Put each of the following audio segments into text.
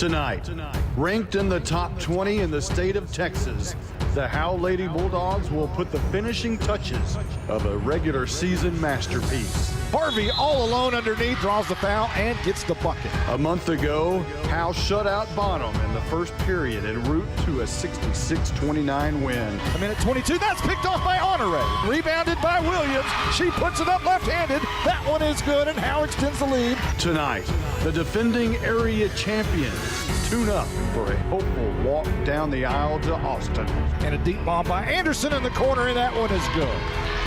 Tonight, ranked in the top 20 in the state of Texas, the Howe Lady Bulldogs will put the finishing touches of a regular season masterpiece. Harvey all alone underneath, draws the foul and gets the bucket. A month ago, Howe shut out Bonham in the first period en route to a 66-29 win. A minute 22, that's picked off by Honore. Rebounded by Williams. She puts it up left-handed. That one is good, and Howe extends the lead. Tonight, the defending area champions tune up for a hopeful walk down the aisle to Austin. And a deep ball by Anderson in the corner, and that one is good.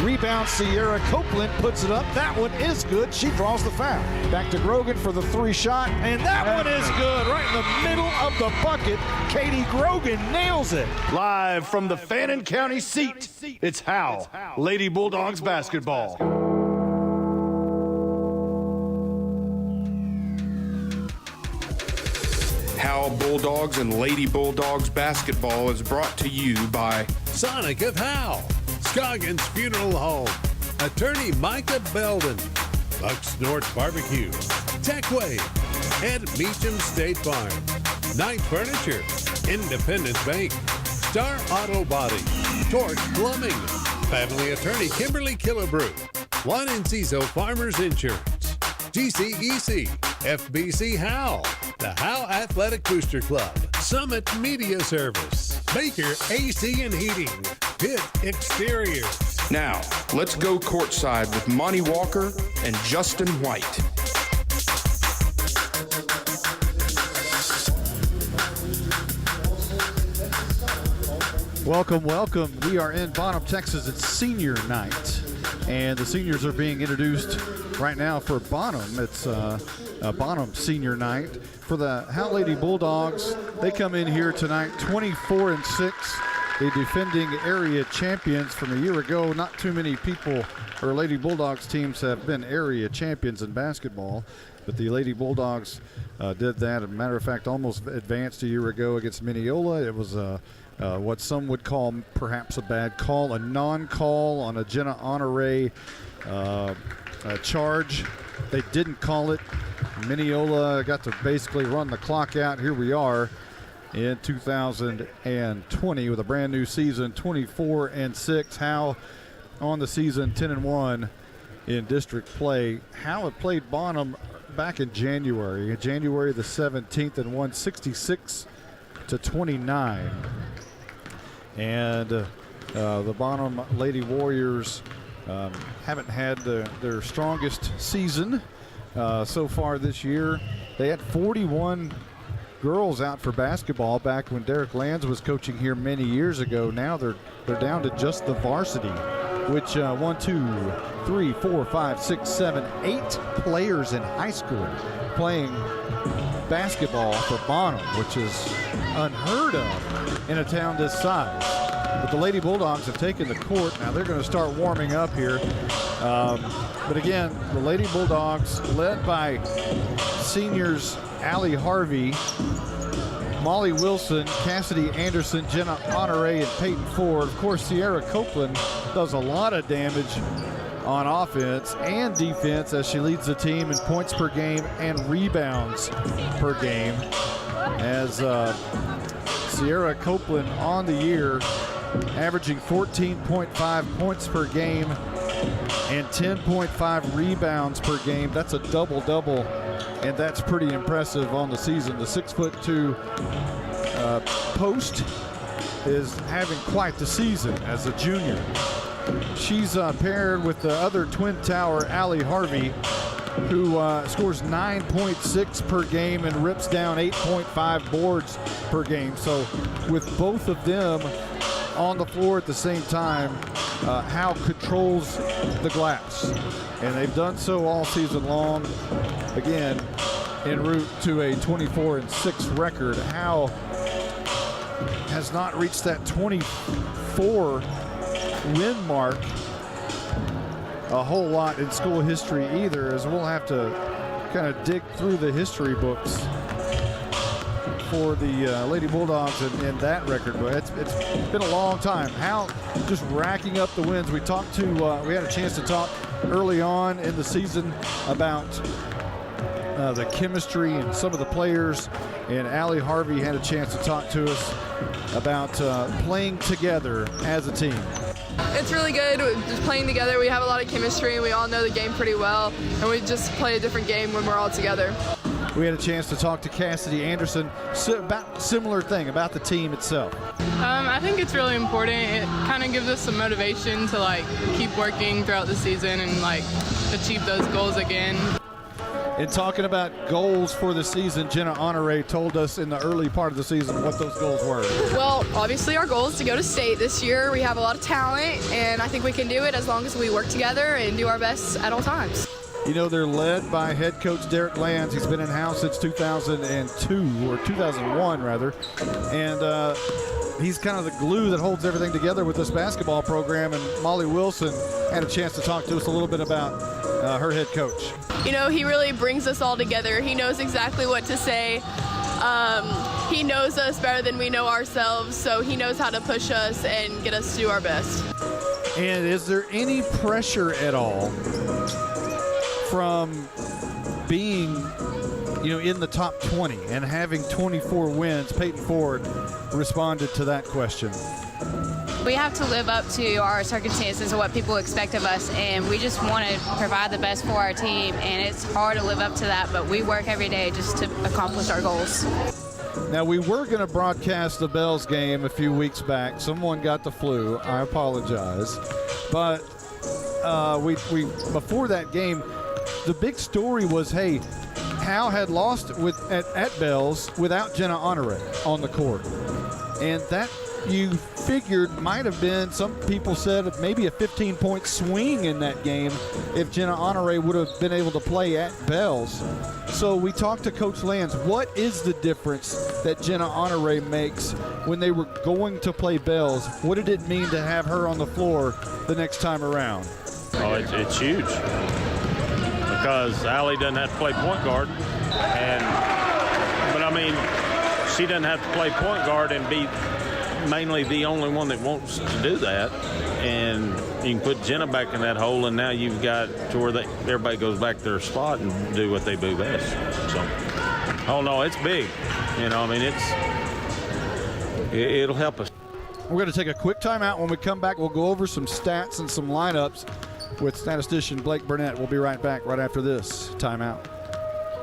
Rebound, Sierra Copeland puts it up. That one is good. She draws the foul. Back to Grogan for the three shot, and that one is good. Right in the middle of the bucket. Katie Grogan nails it. Live from the Fannin County seat, it's Howe Lady Bulldogs basketball. Howe Bulldogs and Lady Bulldogs basketball is brought to you by Sonic of Howe, Scoggins Funeral Home, Attorney Micah Belden, Bucks North Barbecue, Techway, and Meacham State Farm, Knight Furniture, Independence Bank, Star Auto Body, Torch Plumbing, Family Attorney Kimberly Killebrew, Juan Enciso Farmers Insurance, GCEC, FBC Howe, the Howe Athletic Booster Club, Summit Media Service, Baker AC and Heating, Pitt Exterior. Now, let's go courtside with Monty Walker and Justin White. Welcome, welcome. We are in Bonham, Texas. It's senior night, and the seniors are being introduced right now for Bonham. It's Bonham senior night. For the Howe Lady Bulldogs, they come in here tonight 24-6. The defending area champions from a year ago. Not too many people or Lady Bulldogs teams have been area champions in basketball, but the Lady Bulldogs did that. As a matter of fact, almost advanced a year ago against Mineola. It was what some would call perhaps a bad call, a non-call on a Jenna Honore charge. They didn't call it. Mineola got to basically run the clock out. Here we are in 2020 with a brand new season, 24-6. Howe on the season, 10-1 in district play. Howe had played Bonham back in January the 17th, and won 66-29. And the Bonham Lady Warriors haven't had their strongest season so far this year. They had 41 girls out for basketball back when Derek Lands was coaching here many years ago. Now they're down to just the varsity, which 1, 2, 3, 4, 5, 6, 7, 8 players in high school playing basketball for Bonham, which is unheard of in a town this size. But the Lady Bulldogs have taken the court. Now they're going to start warming up here. But again, the Lady Bulldogs, led by seniors Allie Harvey, Molly Wilson, Cassidy Anderson, Jenna Honore, and Peyton Ford. Of course, Sierra Copeland does a lot of damage on offense and defense as she leads the team in points per game and rebounds per game. As Sierra Copeland on the year averaging 14.5 points per game and 10.5 rebounds per game. That's a double-double, and that's pretty impressive on the season. The 6'2" post is having quite the season as a junior. She's paired with the other twin tower, Allie Harvey, who scores 9.6 per game and rips down 8.5 boards per game. So with both of them on the floor at the same time, Howe controls the glass, and they've done so all season long. Again, en route to a 24-6 record. Howe has not reached that 24 win mark a whole lot in school history either, as we'll have to kind of dig through the history books for the Lady Bulldogs in that record. But it's been a long time. Howe just racking up the wins. We talked to, we had a chance to talk early on in the season about the chemistry and some of the players. And Allie Harvey had a chance to talk to us about playing together as a team. It's really good just playing together. We have a lot of chemistry and we all know the game pretty well, and we just play a different game when we're all together. We had a chance to talk to Cassidy Anderson about similar thing, about the team itself. I think it's really important. It kind of gives us some motivation to like keep working throughout the season and like achieve those goals again. In talking about goals for the season, Jenna Honore told us in the early part of the season what those goals were. Well, obviously our goal is to go to state this year. We have a lot of talent, and I think we can do it as long as we work together and do our best at all times. You know, they're led by head coach Derek Lands. He's been in house since 2002, or 2001 rather, and he's kind of the glue that holds everything together with this basketball program. And Molly Wilson had a chance to talk to us a little bit about her head coach. You know, he really brings us all together. He knows exactly what to say. He knows us better than we know ourselves, so he knows how to push us and get us to do our best. And is there any pressure at all from being, you know, in the top 20 and having 24 wins? Peyton Ford responded to that question. We have to live up to our circumstances and what people expect of us, and we just want to provide the best for our team, and it's hard to live up to that, but we work every day just to accomplish our goals. Now, we were going to broadcast the Bells game a few weeks back. Someone got the flu. I apologize. But we before that game, the big story was, hey, Howe had lost at Bells without Jenna Honore on the court. And that, you figured, might have been, some people said, maybe a 15-point swing in that game if Jenna Honore would have been able to play at Bells. So we talked to Coach Lands. What is the difference that Jenna Honore makes when they were going to play Bells? What did it mean to have her on the floor the next time around? Oh, it's huge, because Allie doesn't have to play point guard, but I mean, she doesn't have to play point guard and be mainly the only one that wants to do that, and you can put Jenna back in that hole, and now you've got to where everybody goes back to their spot and do what they do best. So, oh no, it's big. You know, I mean, it'll help us. We're going to take a quick timeout. When we come back, we'll go over some stats and some lineups with statistician Blake Burnett. We'll be right back right after this timeout.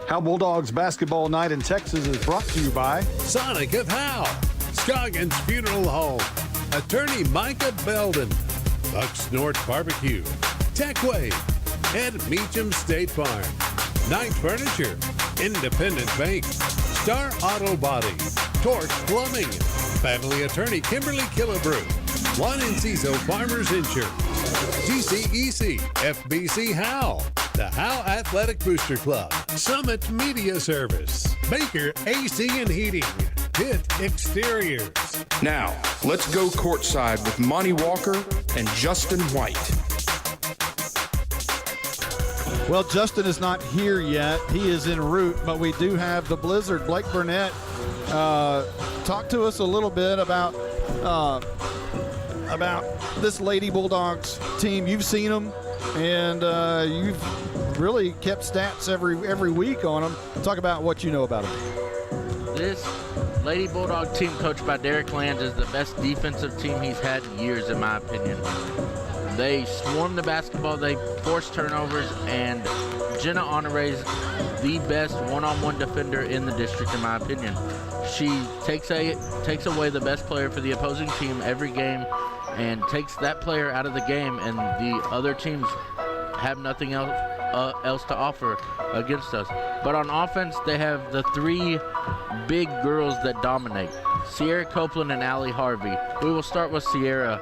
Howe Bulldogs basketball night in Texas is brought to you by Sonic of Howe, Scoggins Funeral Home, Attorney Micah Belden, Bucks North Barbecue, Techway, Ed Meacham State Farm, Knight Furniture, Independent Bank, Star Auto Body, Torque Plumbing, Family Attorney Kimberly Killebrew, Juan Enciso Farmers Insurance, GCEC, FBC Howe, the Howe Athletic Booster Club, Summit Media Service, Baker AC and Heating, Pitt Exteriors. Now, let's go courtside with Monty Walker and Justin White. Well, Justin is not here yet. He is en route, but we do have the Blizzard. Blake Burnett, talk to us a little bit about this Lady Bulldogs team. You've seen them, and you've really kept stats every week on them. Talk about what you know about them. This Lady Bulldog team, coached by Derek Lands, is the best defensive team he's had in years, in my opinion. They swarm the basketball, they force turnovers, and Jenna Honore's the best one-on-one defender in the district, in my opinion. She takes away the best player for the opposing team every game and takes that player out of the game, and the other teams have nothing else to offer against us. But on offense, they have the three big girls that dominate: Sierra Copeland and Allie Harvey. We will start with Sierra.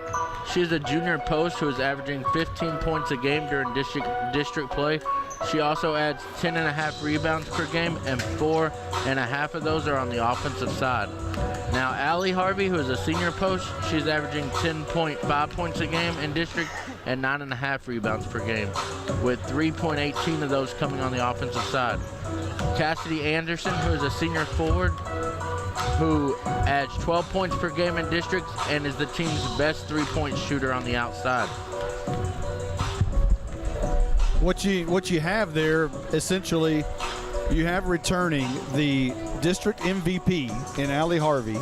She's a junior post who is averaging 15 points a game during district play. She also adds 10.5 rebounds per game, and 4.5 of those are on the offensive side. Now, Allie Harvey, who is a senior post, she's averaging 10.5 points a game in district and 9.5 rebounds per game, with 3.18 of those coming on the offensive side. Cassidy Anderson, who is a senior forward, who adds 12 points per game in district and is the team's best three-point shooter on the outside. What you have there essentially You have returning the district MVP in Allie Harvey,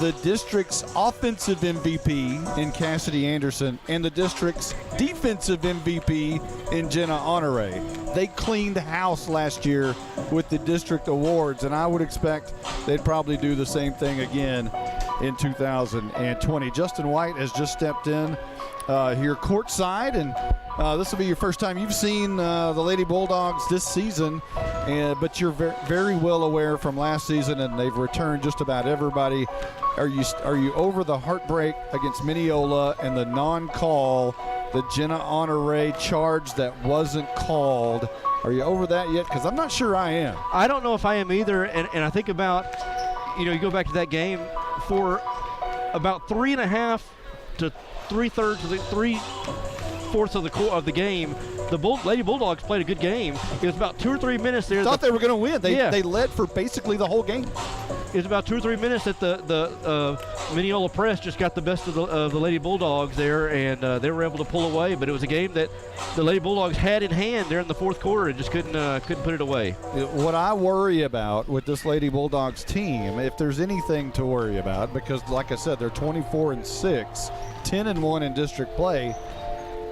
the district's offensive MVP in Cassidy Anderson, and the district's defensive MVP in Jenna Honore. They cleaned house last year with the district awards, and I would expect they'd probably do the same thing again in 2020. Justin White has just stepped in here courtside, and this will be your first time you've seen the Lady Bulldogs this season, but you're very well aware from last season, and they've returned just about everybody. Are you over the heartbreak against Mineola and the non-call, the Jenna Honore charge that wasn't called? Are you over that yet? Because I'm not sure I am. I don't know if I am either, and I think about, you go back to that game for about 3.5 to 3/4 of the game. The Lady Bulldogs played a good game. It was about 2 or 3 minutes there. Thought they were going to win. They led for basically the whole game. It was about 2 or 3 minutes that the Mineola Press just got the best of the Lady Bulldogs there, and they were able to pull away. But it was a game that the Lady Bulldogs had in hand there in the fourth quarter and just couldn't put it away. What I worry about with this Lady Bulldogs team, if there's anything to worry about, because like I said, they're 24-6, 10-1 in district play.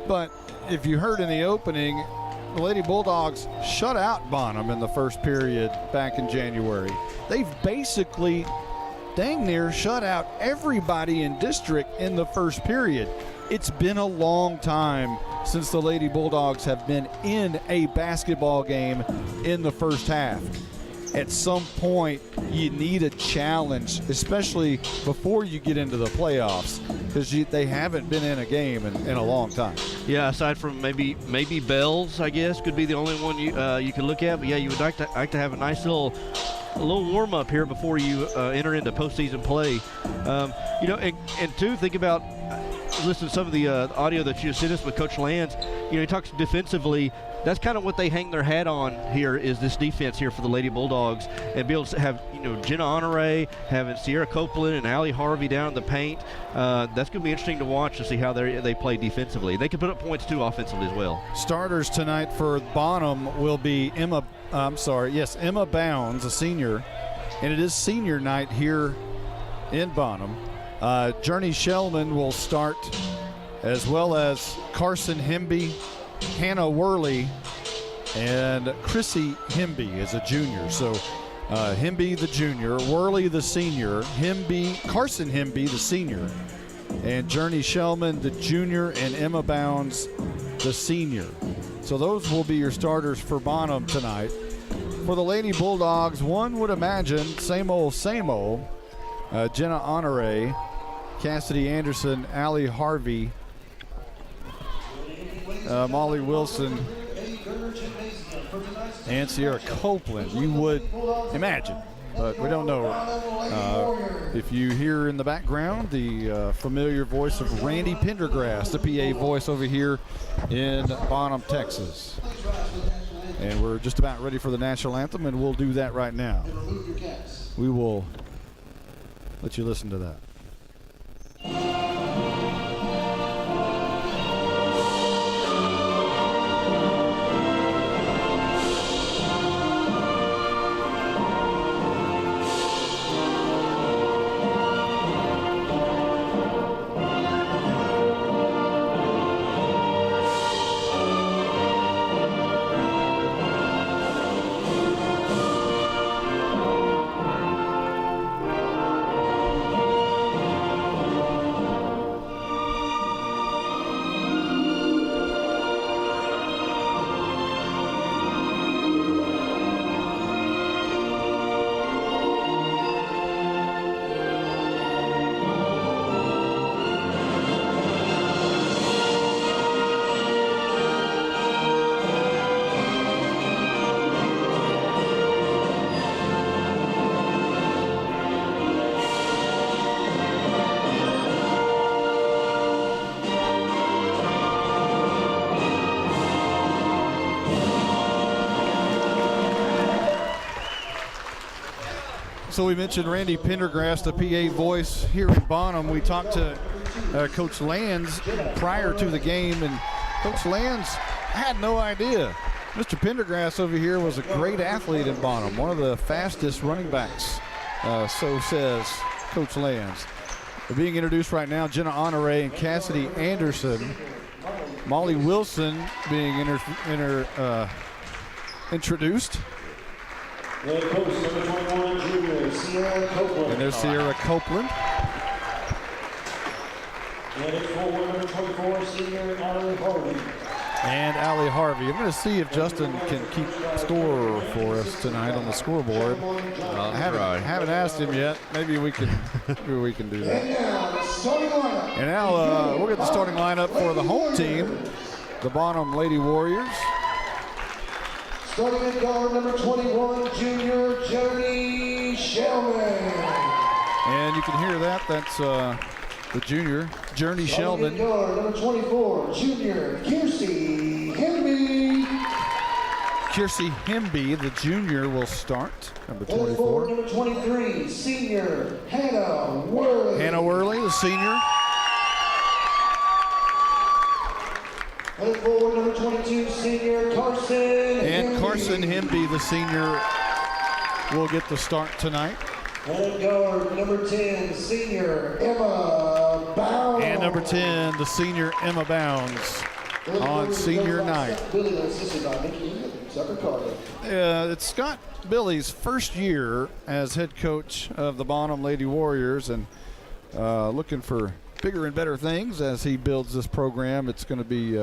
But if you heard in the opening, the Lady Bulldogs shut out Bonham in the first period back in January. They've basically dang near shut out everybody in district in the first period. It's been a long time since the Lady Bulldogs have been in a basketball game in the first half. At some point, you need a challenge, especially before you get into the playoffs, because they haven't been in a game in a long time. Yeah, aside from maybe Bells, I guess, could be the only one you could look at. But yeah, you would like to have a nice little warm up here before you enter into postseason play. And two, think about listen to some of the audio that you sent us with Coach Lands. He talks defensively. That's kind of what they hang their hat on here, is this defense here for the Lady Bulldogs, and be able to have Jenna Honore, having Sierra Copeland and Allie Harvey down in the paint. That's going to be interesting to watch to see how they play defensively. They can put up points too offensively as well. Starters tonight for Bonham will be Emma Bounds, a senior, and it is senior night here in Bonham. Journey Shellman will start, as well as Carson Hemby, Hannah Worley, and Chrissy Hemby is a junior. So Hemby the junior, Worley the senior, Carson Hemby the senior, and Journey Shellman the junior, and Emma Bounds the senior. So those will be your starters for Bonham tonight. For the Lady Bulldogs, one would imagine same old. Jenna Honore, Cassidy Anderson, Allie Harvey, Molly Wilson, and Sierra Copeland. You would imagine, but we don't know. If you hear in the background the familiar voice of Randy Pendergrass, the PA voice over here in Bonham, Texas. And we're just about ready for the national anthem, and we'll do that right now. We will let you listen to that. So we mentioned Randy Pendergrass, the PA voice here in Bonham. We talked to Coach Lands prior to the game, and Coach Lands had no idea Mr. Pendergrass over here was a great athlete in Bonham, one of the fastest running backs, so says Coach Lands. They're being introduced right now, Jenna Honore and Cassidy Anderson. Molly Wilson being introduced. And there's Sierra Copeland. And Allie Harvey. I'm going to see if Justin can keep score for us tonight on the scoreboard. I haven't asked him yet. Maybe we can do that. And now we'll get the starting lineup for the home team, the Bonham Lady Warriors. Starting at guard, number 21, junior Jody Shellman. And you can hear that. That's the junior, Journey Sheldon. Guard, number 24, junior Kiersey Hemby. Kiersey Hemby, the junior, will start. Number 24. Number 23, senior Hannah Worley. Hannah Worley, the senior. Headed forward, number 22, senior Carson And Hemby. Carson Hemby, the senior, will get the start tonight. Headed guard, number 10, senior Emma Bounds. And number 10, the senior Emma Bounds on senior night. It's Scott Billy's first year as head coach of the Bonham Lady Warriors, and looking for bigger and better things as he builds this program. It's going to be,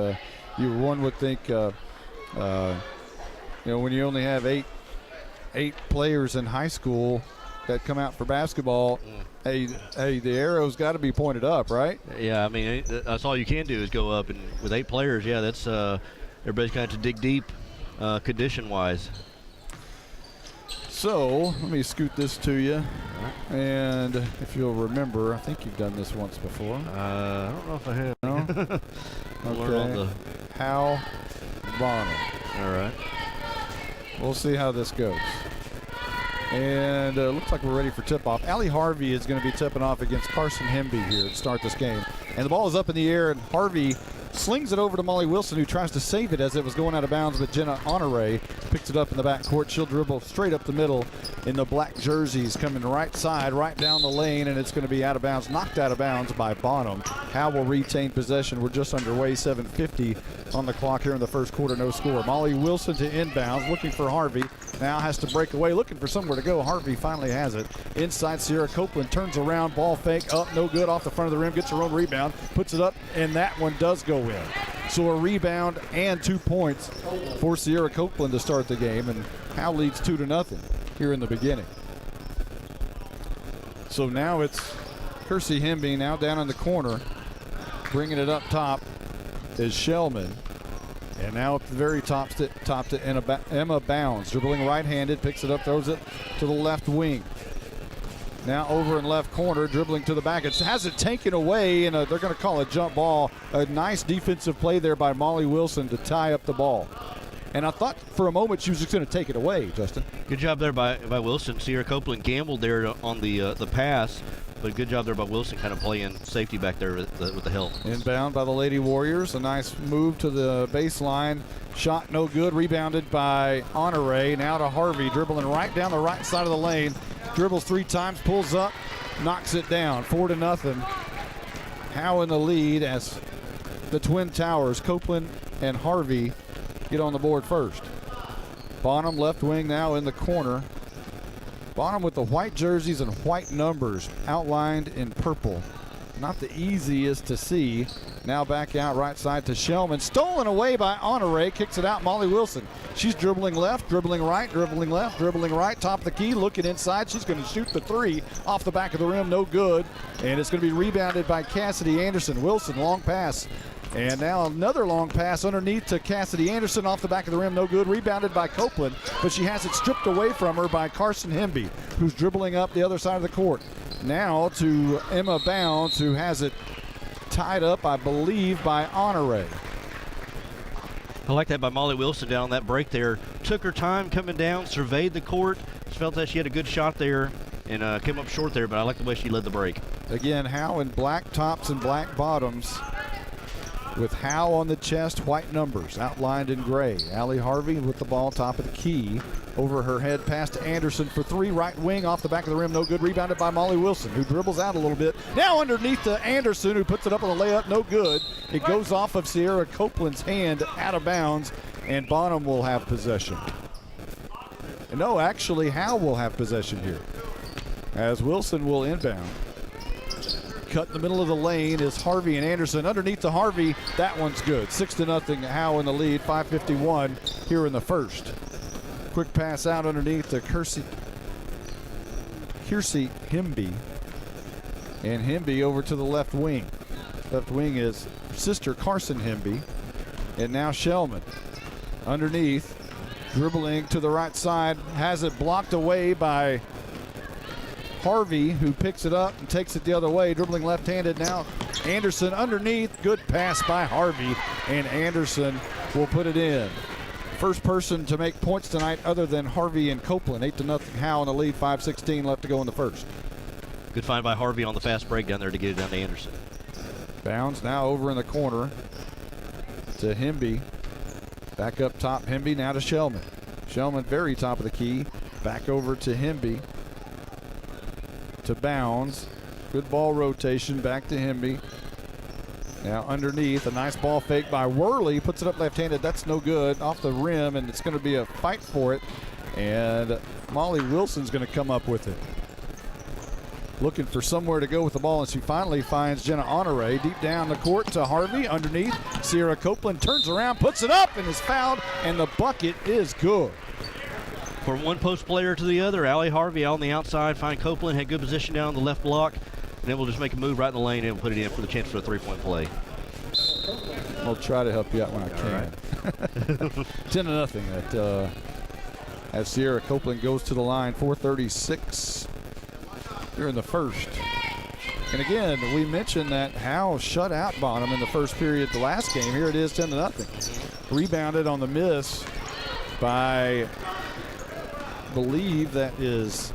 one would think, when you only have eight players in high school that come out for basketball, hey, the arrow's got to be pointed up, right? Yeah, I mean, that's all you can do is go up, and with 8 players, yeah, that's everybody's got to dig deep, condition-wise. So let me scoot this to you, and if you'll remember, I think you've done this once before. I don't know if I have. No? Okay. Howe, Bonham. All right. We'll see how this goes. And looks like we're ready for tip-off. Allie Harvey is going to be tipping off against Carson Hemby here to start this game. And the ball is up in the air, and Harvey slings it over to Molly Wilson, who tries to save it as it was going out of bounds, but Jenna Honore picks it up in the backcourt. She'll dribble straight up the middle in the black jerseys, coming right side, right down the lane, and it's going to be out of bounds, knocked out of bounds by Bonham. Howe will retain possession. We're just underway, 7:50 on the clock here in the first quarter, no score. Molly Wilson to inbounds, looking for Harvey. Now has to break away, looking for somewhere to go. Harvey finally has it. Inside, Sierra Copeland turns around, ball fake, up, no good, off the front of the rim, gets her own rebound, puts it up, and that one does go in. So a rebound and 2 points for Sierra Copeland to start the game, and Howe leads 2-0 here in the beginning. So now it's Kiersey Hemby now down in the corner, bringing it up top is Shellman. And now at the very top to Emma Bounds, dribbling right-handed, picks it up, throws it to the left wing. Now over in left corner, dribbling to the back. It has it taken away, and they're going to call a jump ball. A nice defensive play there by Molly Wilson to tie up the ball. And I thought for a moment she was just going to take it away, Justin. Good job there by Wilson. Sierra Copeland gambled there on the pass, but good job there by Wilson, kind of playing safety back there with the help. Inbound by the Lady Warriors. A nice move to the baseline. Shot no good. Rebounded by Honore. Now to Harvey, dribbling right down the right side of the lane. Dribbles 3 times, pulls up, knocks it down. 4-0. Howe in the lead as the Twin Towers, Copeland and Harvey, get on the board first. Bonham left wing now in the corner. Bonham with the white jerseys and white numbers outlined in purple. Not the easiest to see. Now back out right side to Shellman. Stolen away by Honore. Kicks it out, Molly Wilson. She's dribbling left, dribbling right, dribbling left, dribbling right. Top of the key, looking inside. She's going to shoot the 3 off the back of the rim. No good. And it's going to be rebounded by Cassidy Anderson. Wilson, long pass. And now another long pass underneath to Cassidy Anderson off the back of the rim. No good. Rebounded by Copeland, but she has it stripped away from her by Carson Hemby, who's dribbling up the other side of the court. Now to Emma Bounds, who has it tied up, I believe, by Honore. I like that by Molly Wilson down that break there. Took her time coming down, surveyed the court. She felt that she had a good shot there and came up short there, but I like the way she led the break. Again, Howe in black tops and black bottoms. with Howe on the chest, white numbers outlined in gray. Allie Harvey with the ball top of the key. Over her head, pass to Anderson for three, right wing, off the back of the rim, no good. Rebounded by Molly Wilson, who dribbles out a little bit. Now underneath to Anderson, who puts it up on the layup, no good. It goes off of Sierra Copeland's hand, out of bounds, and Bonham will have possession. No, actually, Howe will have possession here, as Wilson will inbound. Cut in the middle of the lane is Harvey and Anderson. Underneath to Harvey, that one's good. 6-0, Howe in the lead, 5:51 here in the first. Quick pass out underneath to Kiersey Himby. And Himby over to the left wing. Left wing is sister Carson Himby. And now Shellman. Underneath, dribbling to the right side, has it blocked away by Harvey, who picks it up and takes it the other way, dribbling left-handed. Now Anderson underneath, good pass by Harvey, and Anderson will put it in. First person to make points tonight other than Harvey and Copeland. 8-0 Howe in the lead, 5:16 left to go in the first. Good find by Harvey on the fast break down there to get it down to Anderson. Bounds now over in the corner to Himby. Back up top, Himby now to Shellman. Shellman very top of the key. Back over to Himby. To Bounds. Good ball rotation, back to Himby. Now underneath, a nice ball fake by Worley. Puts it up left-handed. That's no good. Off the rim, and it's going to be a fight for it. And Molly Wilson's going to come up with it. Looking for somewhere to go with the ball, and she finally finds Jenna Honore. Deep down the court to Harvey. Underneath, Sierra Copeland turns around, puts it up, and is fouled, and the bucket is good. From one post player to the other, Allie Harvey on the outside. Find Copeland, had good position down on the left block. And then we'll just make a move right in the lane and put it in for the chance for a three-point play. I'll try to help you out when I can. 10-0 as Sierra Copeland goes to the line. 4:36 here in the first. And again, we mentioned that Howe shut out Bonham in the first period the last game. Here it is, 10-0. Rebounded on the miss by, I believe that is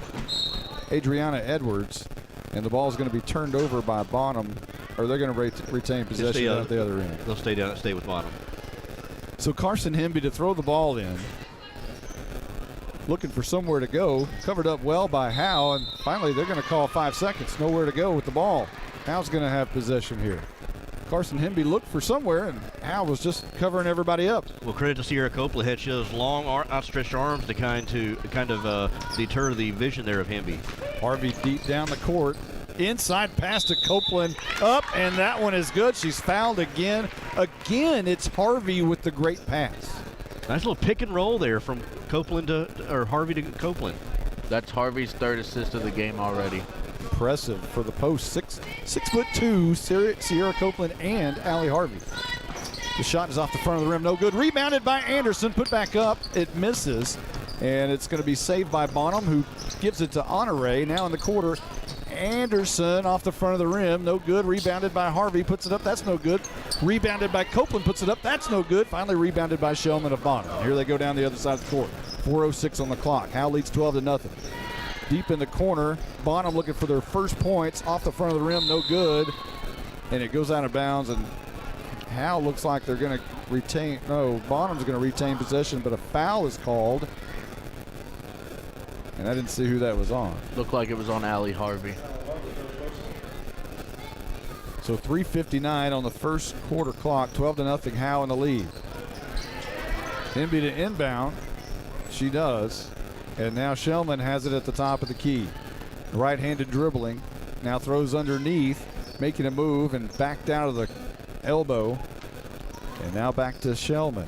Adriana Edwards. And the ball is going to be turned over by Bonham, or they're going to retain possession at the other end. They'll stay with Bonham. So Carson Himby to throw the ball in. Looking for somewhere to go. Covered up well by Howe, and finally they're going to call 5 seconds. Nowhere to go with the ball. Howe's going to have possession here. Carson Himby looked for somewhere, and Howe was just covering everybody up. Well, credit to Sierra Copeland. Had those long outstretched arms to kind of deter the vision there of Himby. Harvey deep down the court. Inside pass to Copeland. Up, and that one is good. She's fouled again. Again, it's Harvey with the great pass. Nice little pick and roll there from Copeland or Harvey to Copeland. That's Harvey's third assist of the game already. Impressive for the post. 6'2", Sierra Copeland and Allie Harvey. The shot is off the front of the rim, no good. Rebounded by Anderson, put back up. It misses, and it's going to be saved by Bonham, who gives it to Honore. Now in the quarter, Anderson off the front of the rim, no good. Rebounded by Harvey, puts it up, that's no good. Rebounded by Copeland, puts it up, that's no good. Finally rebounded by Shellman of Bonham. Here they go down the other side of the court. 4:06 on the clock. Howe leads 12-0. Deep in the corner, Bonham looking for their first points. Off the front of the rim, no good. And it goes out of bounds, and Howe looks like they're going to retain. No, Bonham's going to retain possession, but a foul is called. And I didn't see who that was on. Looked like it was on Allie Harvey. So 3:59 on the first quarter clock. 12-0 Howe in the lead. Himby to inbound. She does. And now Shellman has it at the top of the key. Right-handed dribbling. Now throws underneath, making a move and backed out of the elbow. And now back to Shellman.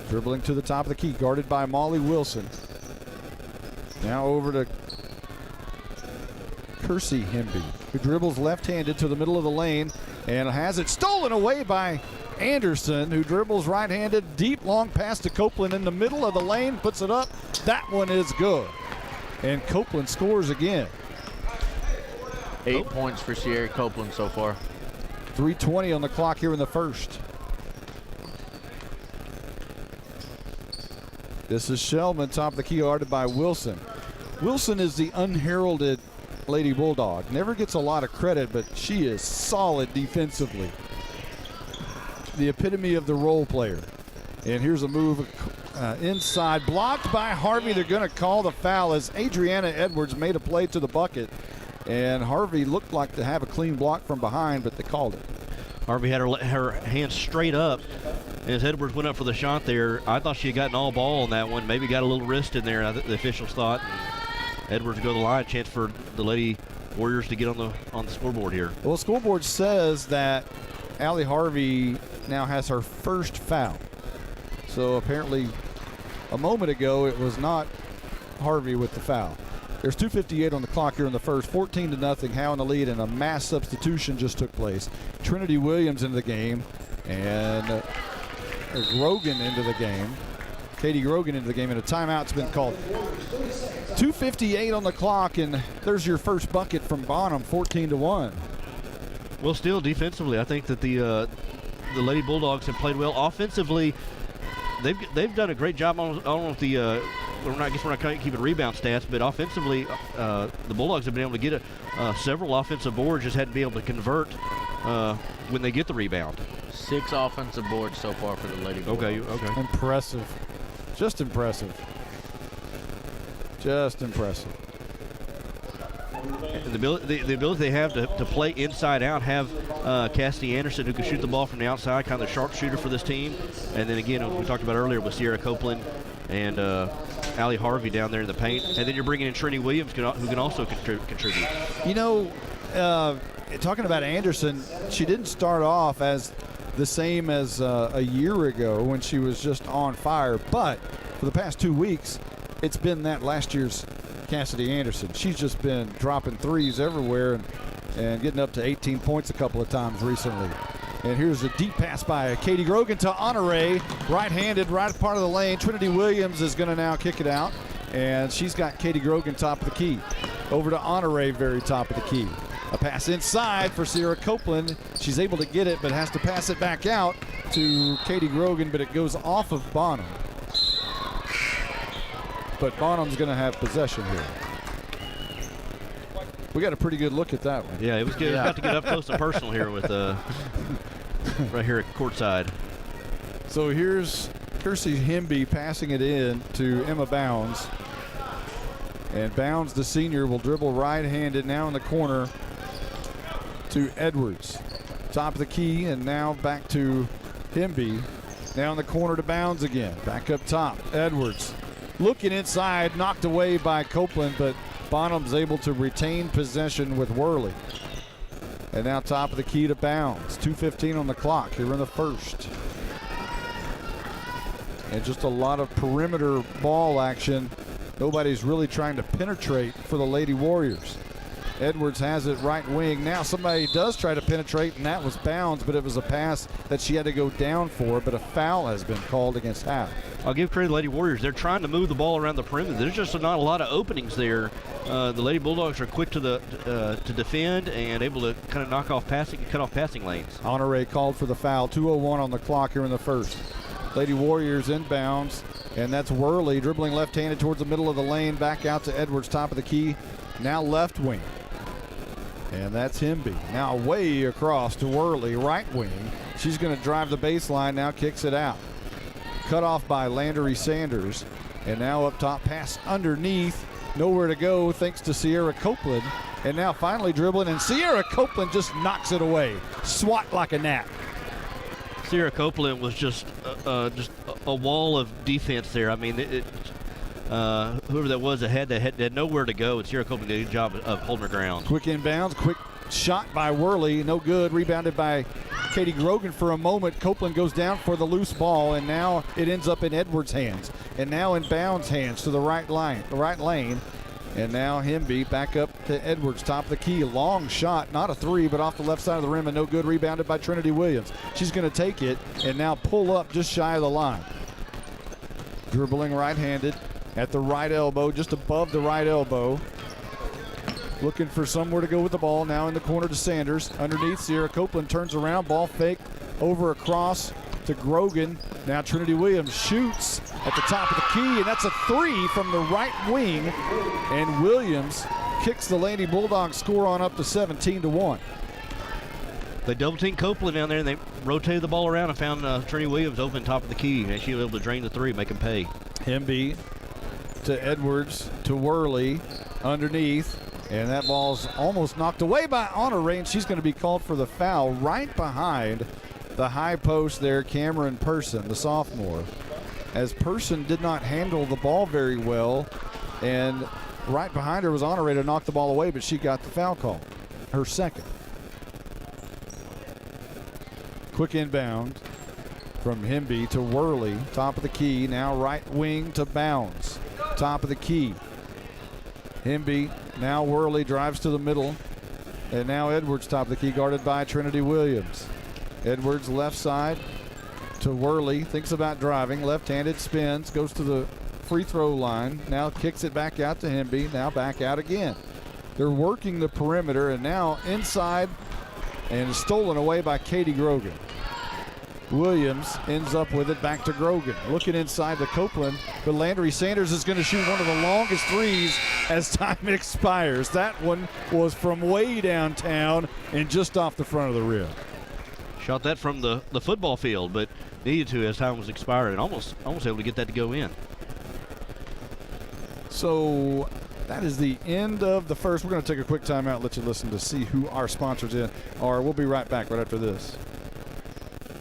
Dribbling to the top of the key, guarded by Molly Wilson. Now over to Kiersey Himby, who dribbles left-handed to the middle of the lane and has it stolen away by Anderson, who dribbles right-handed. Deep long pass to Copeland in the middle of the lane, puts it up. That one is good. And Copeland scores again. 8 points for Sierra Copeland so far. 3:20 on the clock here in the first. This is Shellman, top of the key, guarded by Wilson. Wilson is the unheralded Lady Bulldog. Never gets a lot of credit, but she is solid defensively. the epitome of the role player. And here's a move inside, blocked by Harvey. They're going to call the foul as Adriana Edwards made a play to the bucket. And Harvey looked like to have a clean block from behind, but they called it. Harvey had her hands straight up as Edwards went up for the shot there. I thought she had gotten all ball on that one, maybe got a little wrist in there, the officials thought. Edwards to go to the line, chance for the Lady Warriors to get on the scoreboard here. Well, the scoreboard says that Allie Harvey now has her first foul. So apparently a moment ago it was not Harvey with the foul. There's 2:58 on the clock here in the first. 14-0, Howe in the lead, and a mass substitution just took place. Trinity Williams into the game, and Grogan into the game. Katie Grogan into the game, and a timeout's been called. 2:58 on the clock, and there's your first bucket from Bonham, 14-1. Well, still defensively, I think that the Lady Bulldogs have played well. Offensively, they've done a great job on the. I guess we're not keeping rebound stats, but offensively, the Bulldogs have been able to get several offensive boards, just hadn't been able to convert when they get the rebound. 6 offensive boards so far for the Lady Bulldogs. Okay. Impressive. Just impressive. Just impressive. And the ability they have to play inside out, have Cassidy Anderson who can shoot the ball from the outside, kind of the sharpshooter for this team. And then again, as we talked about earlier with Sierra Copeland and Allie Harvey down there in the paint. And then you're bringing in Trinity Williams who can also contribute. You know, talking about Anderson, she didn't start off as the same as a year ago when she was just on fire. But for the past 2 weeks, it's been that last year's Cassidy Anderson. She's just been dropping threes everywhere and getting up to 18 points a couple of times recently. And here's a deep pass by Katie Grogan to Honore, right-handed, right part of the lane. Trinity Williams is going to now kick it out, and she's got Katie Grogan top of the key. Over to Honore, very top of the key. A pass inside for Sierra Copeland. She's able to get it, but has to pass it back out to Katie Grogan, but it goes off of Bonham. But Bonham's going to have possession here. We got a pretty good look at that one. Yeah, it was good. Got to get up close and personal here with right here at courtside. So here's Kirsty Hemby passing it in to Emma Bounds. And Bounds, the senior, will dribble right-handed now in the corner to Edwards. Top of the key, and now back to Hemby. Now in the corner to Bounds again. Back up top, Edwards. Looking inside, knocked away by Copeland, but Bonham's able to retain possession with Worley. And now top of the key to Bounds. 2:15 on the clock here in the first. And just a lot of perimeter ball action. Nobody's really trying to penetrate for the Lady Warriors. Edwards has it right wing. Now somebody does try to penetrate, and that was Bounds, but it was a pass that she had to go down for, but a foul has been called against Howe. I'll give credit to the Lady Warriors. They're trying to move the ball around the perimeter. There's just not a lot of openings there. The Lady Bulldogs are quick to defend and able to kind of cut off passing lanes. Honore called for the foul. 2:01 on the clock here in the first. Lady Warriors inbounds, and that's Worley dribbling left-handed towards the middle of the lane, back out to Edwards, top of the key. Now left wing. And that's Hemby. Now way across to Worley, right wing. She's going to drive the baseline, now kicks it out. Cut off by Landry Sanders. And now up top, pass underneath. Nowhere to go thanks to Sierra Copeland. And now finally dribbling, and Sierra Copeland just knocks it away. Swat like a gnat. Sierra Copeland was just a wall of defense there. I mean, whoever that was that had nowhere to go, and Sierra Copeland did a good job of holding her ground. Quick inbounds, quick shot by Worley, no good. Rebounded by Katie Grogan for a moment. Copeland goes down for the loose ball, and now it ends up in Edwards' hands, and now in Bounds' hands to the right lane. And now Hemby back up to Edwards, top of the key. Long shot, not a three, but off the left side of the rim, and no good. Rebounded by Trinity Williams. She's going to take it and now pull up just shy of the line. Dribbling right-handed at the right elbow, just above the right elbow. Looking for somewhere to go with the ball. Now in the corner to Sanders. Underneath, Sierra Copeland turns around. Ball fake over across to Grogan. Now Trinity Williams shoots at the top of the key, and that's a three from the right wing. And Williams kicks the Lady Bulldogs score on up to 17-1. They double-teamed Copeland down there, and they rotated the ball around and found Trini Williams open top of the key, and she was able to drain the three, make him pay. Hemby to Edwards to Worley underneath, and that ball's almost knocked away by Honor Ray, and she's going to be called for the foul right behind the high post there, Cameron Person, the sophomore. As Person did not handle the ball very well, and right behind her was Honor Ray to knock the ball away, but she got the foul call, her second. Quick inbound from Hemby to Worley, top of the key, now right wing to Bounds, top of the key. Hemby, now Worley drives to the middle, and now Edwards top of the key, guarded by Trinity Williams. Edwards left side to Worley, thinks about driving, left-handed, spins, goes to the free throw line, now kicks it back out to Hemby, now back out again. They're working the perimeter, and now inside, and stolen away by Katie Grogan. Williams ends up with it back to Grogan. Looking inside to Copeland, but Landry Sanders is going to shoot one of the longest threes as time expires. That one was from way downtown and just off the front of the rim. Shot that from the football field, but needed to as time was expired, and almost able to get that to go in. So that is the end of the first. We're going to take a quick timeout, let you listen to see who our sponsors are. We'll be right back right after this.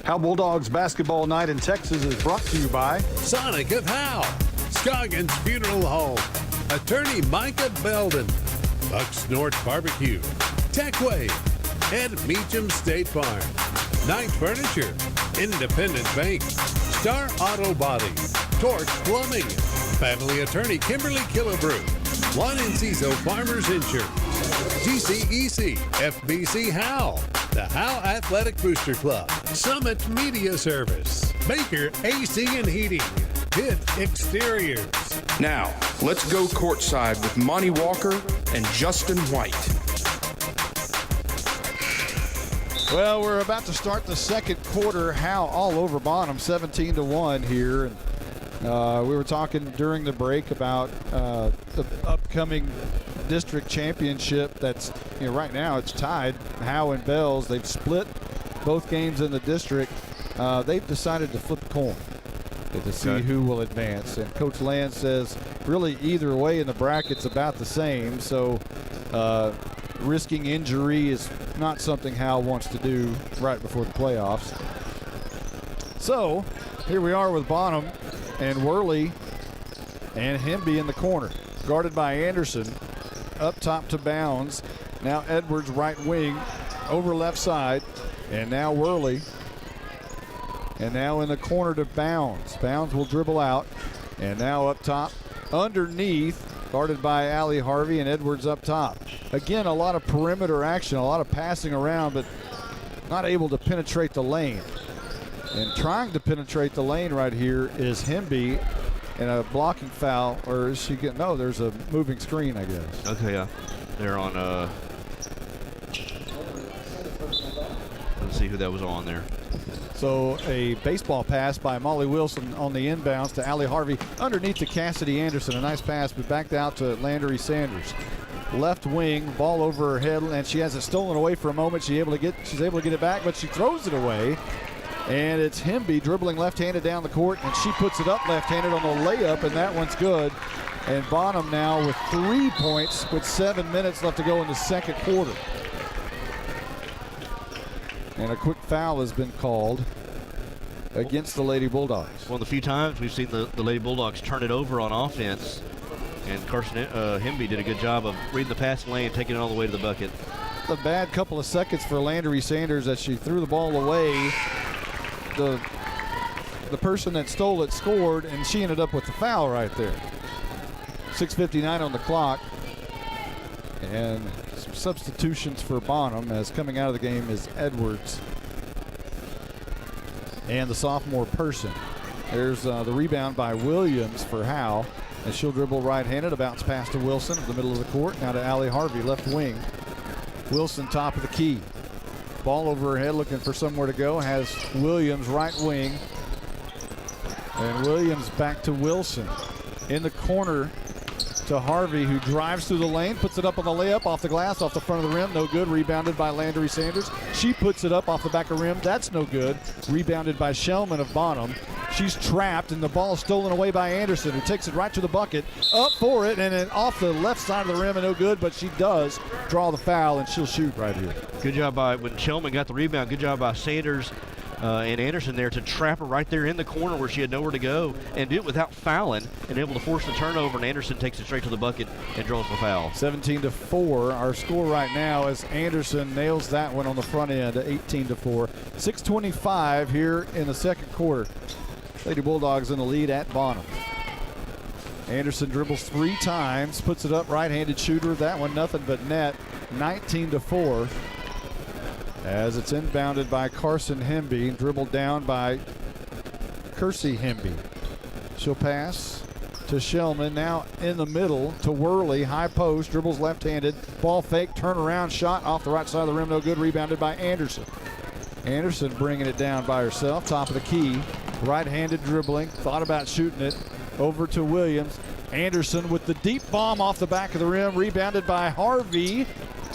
Howe Bulldogs basketball night in Texas is brought to you by Sonic of Howe, Scoggins Funeral Home, Attorney Micah Belden, Bucks North Barbecue, Techway, and Meacham State Farm, Knight Furniture, Independent Bank, Star Auto Body, Torch Plumbing, Family Attorney Kimberly Killebrew, Juan Enciso Farmers Insurance, GCEC, FBC Howe, the Howe Athletic Booster Club, Summit Media Service, Baker AC and Heating, Pitt Exteriors. Now, let's go courtside with Monty Walker and Justin White. Well, we're about to start the second quarter. Howe all over Bonham, 17-1 here. And we were talking during the break about the upcoming district championship. That's, right now it's tied. Howe and Bells, they've split both games in the district. They've decided to flip a coin to see who will advance. And Coach Land says really either way in the bracket's about the same. So risking injury is not something Howe wants to do right before the playoffs. So here we are with Bonham and Worley and Hemby in the corner, guarded by Anderson. Up top to Bounds. Now Edwards right wing over left side, and now Worley. And now in the corner to Bounds. Bounds will dribble out, and now up top underneath, guarded by Allie Harvey, and Edwards up top. Again, a lot of perimeter action, a lot of passing around, but not able to penetrate the lane. And trying to penetrate the lane right here is Hemby, and a blocking foul, or is she getting, no, there's a moving screen, I guess. Okay, yeah. They're on, let's see who that was on there. So a baseball pass by Molly Wilson on the inbounds to Allie Harvey underneath to Cassidy Anderson. A nice pass, but backed out to Landry Sanders. Left wing, ball over her head, and she has it stolen away for a moment. She's able to get it back, but she throws it away. And it's Hemby dribbling left-handed down the court, and she puts it up left-handed on the layup, and that one's good. And Bonham now with 3 points with 7 minutes left to go in the second quarter. And a quick foul has been called against the Lady Bulldogs. One of the few times we've seen the Lady Bulldogs turn it over on offense, and Carson Hemby did a good job of reading the passing lane and taking it all the way to the bucket. A bad couple of seconds for Landry Sanders as she threw the ball away. The person that stole it scored, and she ended up with the foul right there. 6:59 on the clock. And some substitutions for Bonham, as coming out of the game is Edwards and the sophomore Person. There's the rebound by Williams for Howe, and she'll dribble right-handed, a bounce pass to Wilson in the middle of the court. Now to Allie Harvey, left wing. Wilson top of the key. Ball over her head, looking for somewhere to go. Has Williams right wing. And Williams back to Wilson. In the corner to Harvey, who drives through the lane, puts it up on the layup, off the glass, off the front of the rim, no good. Rebounded by Landry Sanders. She puts it up off the back of the rim, that's no good. Rebounded by Shellman of Bonham. She's trapped, and the ball is stolen away by Anderson, who takes it right to the bucket, up for it, and then off the left side of the rim, and no good, but she does draw the foul, and she'll shoot right here. Good job by, when Shellman got the rebound, good job by Sanders and Anderson there to trap her right there in the corner where she had nowhere to go and do it without fouling and able to force the turnover, and Anderson takes it straight to the bucket and draws the foul. 17-4, our score right now as Anderson nails that one on the front end, 18-4. 6:25 here in the second quarter. Lady Bulldogs in the lead at Bonham. Anderson dribbles 3 times, puts it up, right-handed shooter. That one nothing but net, 19-4. As it's inbounded by Carson Hemby, dribbled down by Kersey Hemby. She'll pass to Shellman, now in the middle to Worley, high post, dribbles left-handed, ball fake, turnaround shot off the right side of the rim, no good, rebounded by Anderson. Anderson bringing it down by herself, top of the key, right-handed dribbling, thought about shooting it, over to Williams. Anderson with the deep bomb off the back of the rim, rebounded by Harvey.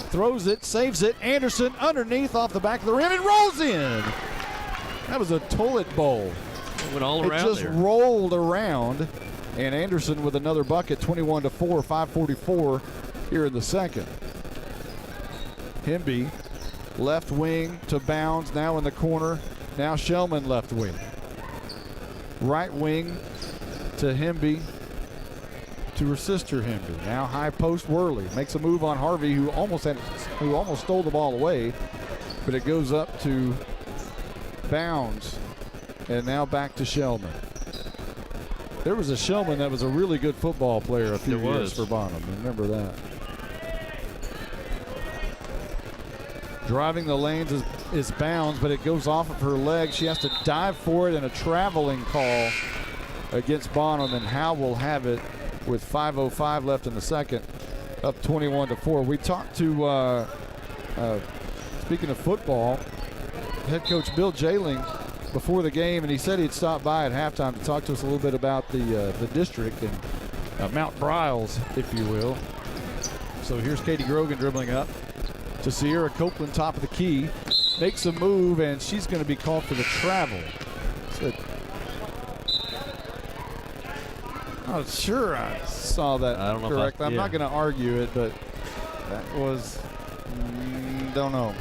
Throws it, saves it. Anderson underneath off the back of the rim and rolls in. That was a toilet bowl. It went all around. It just rolled around. And Anderson with another bucket, 21-4, 5:44 here in the second. Hemby, left wing to Bounds, now in the corner. Now Shellman left wing. Right wing to Hemby. To her sister Hemby. Now high post Worley makes a move on Harvey, who almost stole the ball away, but it goes up to Bounds, and now back to Shellman. There was a Shellman that was a really good football player a few years for Bonham. Remember that. Driving the lanes is Bounds, but it goes off of her leg. She has to dive for it, and a traveling call against Bonham, and Howe will have it with 5:05 left in the second, up 21-4. We talked to, speaking of football, head coach Bill Jailing before the game, and he said he'd stop by at halftime to talk to us a little bit about the district and Mount Briles, if you will. So here's Katie Grogan dribbling up to Sierra Copeland, top of the key, makes a move, and she's going to be called for the travel. So, oh, sure, I saw that correctly. I'm not going to argue it, but that was, don't know.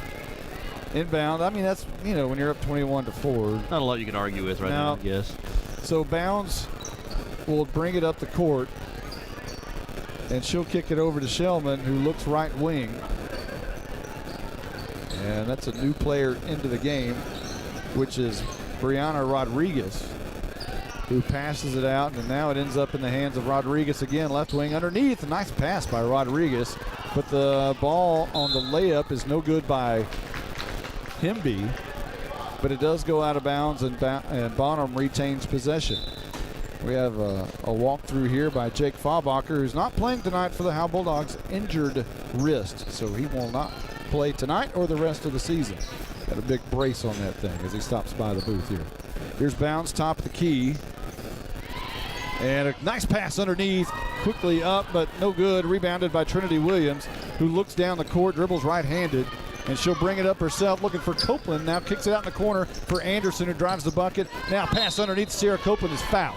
Inbound, I mean, that's, you know, when you're up 21-4. Not a lot you can argue with right now, I guess. So Bounds will bring it up the court, and she'll kick it over to Shellman, who looks right wing. And that's a new player into the game, which is Brianna Rodriguez, who passes it out, and now it ends up in the hands of Rodriguez again, left wing underneath. A nice pass by Rodriguez, but the ball on the layup is no good by Hemby, but it does go out of bounds, and Bonham retains possession. We have a walkthrough here by Jake Faubacher, who's not playing tonight for the Howe Bulldogs, injured wrist, so he will not play tonight or the rest of the season. Got a big brace on that thing as he stops by the booth here. Here's Bounds, top of the key. And a nice pass underneath, quickly up, but no good. Rebounded by Trinity Williams, who looks down the court, dribbles right-handed, and she'll bring it up herself, looking for Copeland. Now kicks it out in the corner for Anderson, who drives the bucket. Now pass underneath. Sierra Copeland is fouled,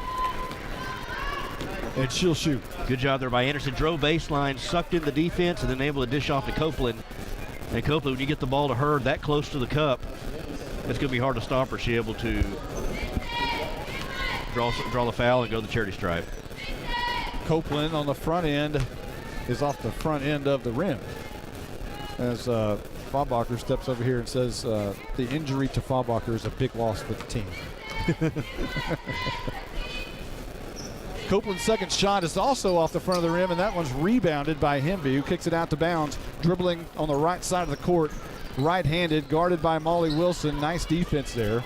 and she'll shoot. Good job there by Anderson. Drove baseline, sucked in the defense, and then able to dish off to Copeland. And Copeland, when you get the ball to her that close to the cup, it's going to be hard to stop her. She's able to draw the foul and go to the charity stripe. Copeland on the front end is off the front end of the rim. As Faubacher steps over here and says the injury to Faubacher is a big loss for the team. Copeland's second shot is also off the front of the rim, and that one's rebounded by Hemby, who kicks it out to Bounds, dribbling on the right side of the court, right-handed, guarded by Molly Wilson. Nice defense there.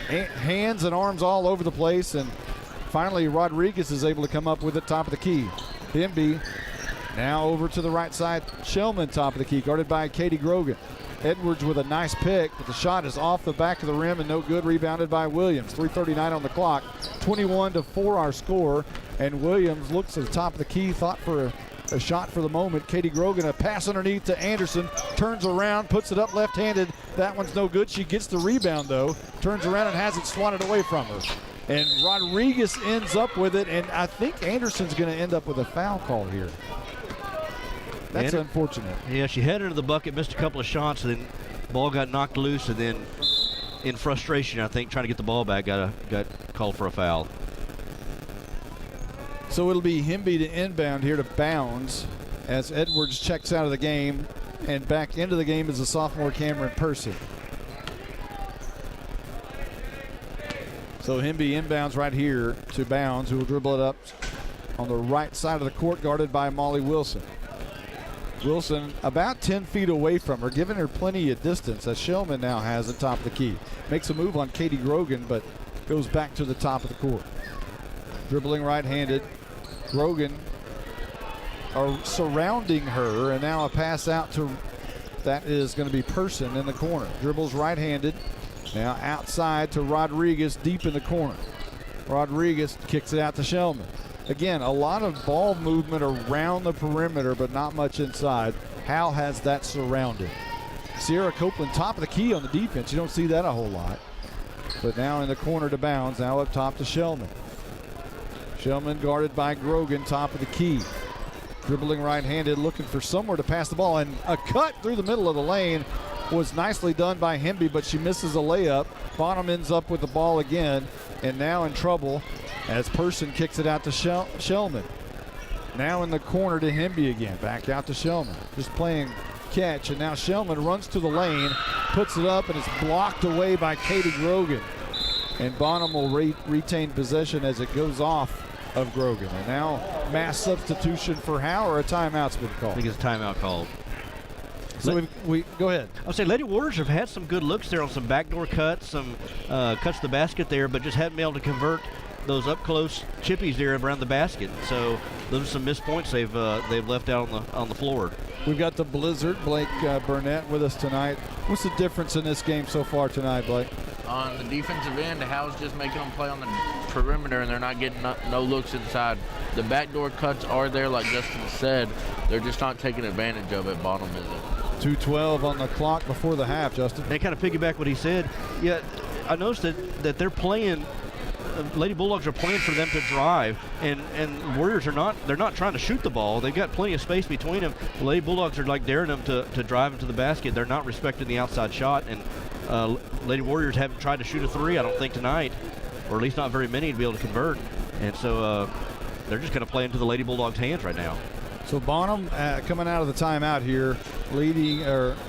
Hands and arms all over the place, and finally Rodriguez is able to come up with it, top of the key. Hemby Now over to the right side, Shellman top of the key, guarded by Katie Grogan. Edwards with a nice pick, but the shot is off the back of the rim and no good, rebounded by Williams. 3:39 on the clock, 21-4 our score, and Williams looks at the top of the key, thought for a shot for the moment. Katie Grogan, a pass underneath to Anderson, turns around, puts it up left-handed. That one's no good. She gets the rebound though, turns around and has it swatted away from her. And Rodriguez ends up with it, and I think Anderson's gonna end up with a foul call here. That's unfortunate. Yeah, she headed into the bucket, missed a couple of shots, and then ball got knocked loose, and then in frustration, I think, trying to get the ball back, got called for a foul. So it'll be Hemby to inbound here to Bounds as Edwards checks out of the game, and back into the game is the sophomore Cameron Percy. So Hemby inbounds right here to Bounds, who will dribble it up on the right side of the court, guarded by Molly Wilson. Wilson about 10 feet away from her, giving her plenty of distance as Shellman now has at top of the key. Makes a move on Katie Grogan, but goes back to the top of the court. Dribbling right-handed. Grogan are surrounding her, and now a pass out to, that is going to be Person in the corner. Dribbles right-handed. Now outside to Rodriguez, deep in the corner. Rodriguez kicks it out to Shellman. Again, a lot of ball movement around the perimeter, but not much inside. Howe has that surrounded. Sierra Copeland, top of the key on the defense. You don't see that a whole lot. But now in the corner to Bounds, now up top to Shellman. Shellman guarded by Grogan, top of the key. Dribbling right-handed, looking for somewhere to pass the ball, and a cut through the middle of the lane was nicely done by Hemby, but she misses a layup. Bonham ends up with the ball again, and now in trouble as Person kicks it out to Shellman. Now in the corner to Hemby again. Back out to Shellman. Just playing catch, and now Shellman runs to the lane, puts it up, and it's blocked away by Katie Grogan. And Bonham will retain possession as it goes off of Grogan. And now mass substitution for Howe, or a timeout's been called. I think it's a timeout called. So we go ahead. I'll say Lady Warriors have had some good looks there on some backdoor cuts, some cuts to the basket there, but just hadn't been able to convert those up close chippies there around the basket. So those are some missed points they've left out on the floor. We've got the Blizzard, Blake Burnett, with us tonight. What's the difference in this game so far tonight, Blake? On the defensive end, Howe's just making them play on the perimeter, and they're not getting no looks inside. The backdoor cuts are there, like Justin said. They're just not taking advantage of it. Bonham isn't. 2:12 on the clock before the half, Justin. They kind of piggyback what he said. Yeah, I noticed that they're playing. Lady Bulldogs are playing for them to drive, and Warriors are not. They're not trying to shoot the ball. They've got plenty of space between them. Lady Bulldogs are like daring them to drive into the basket. They're not respecting the outside shot, and Lady Warriors haven't tried to shoot a three, I don't think, tonight, or at least not very many to be able to convert. And so they're just going to play into the Lady Bulldogs' hands right now. So Bonham coming out of the timeout here,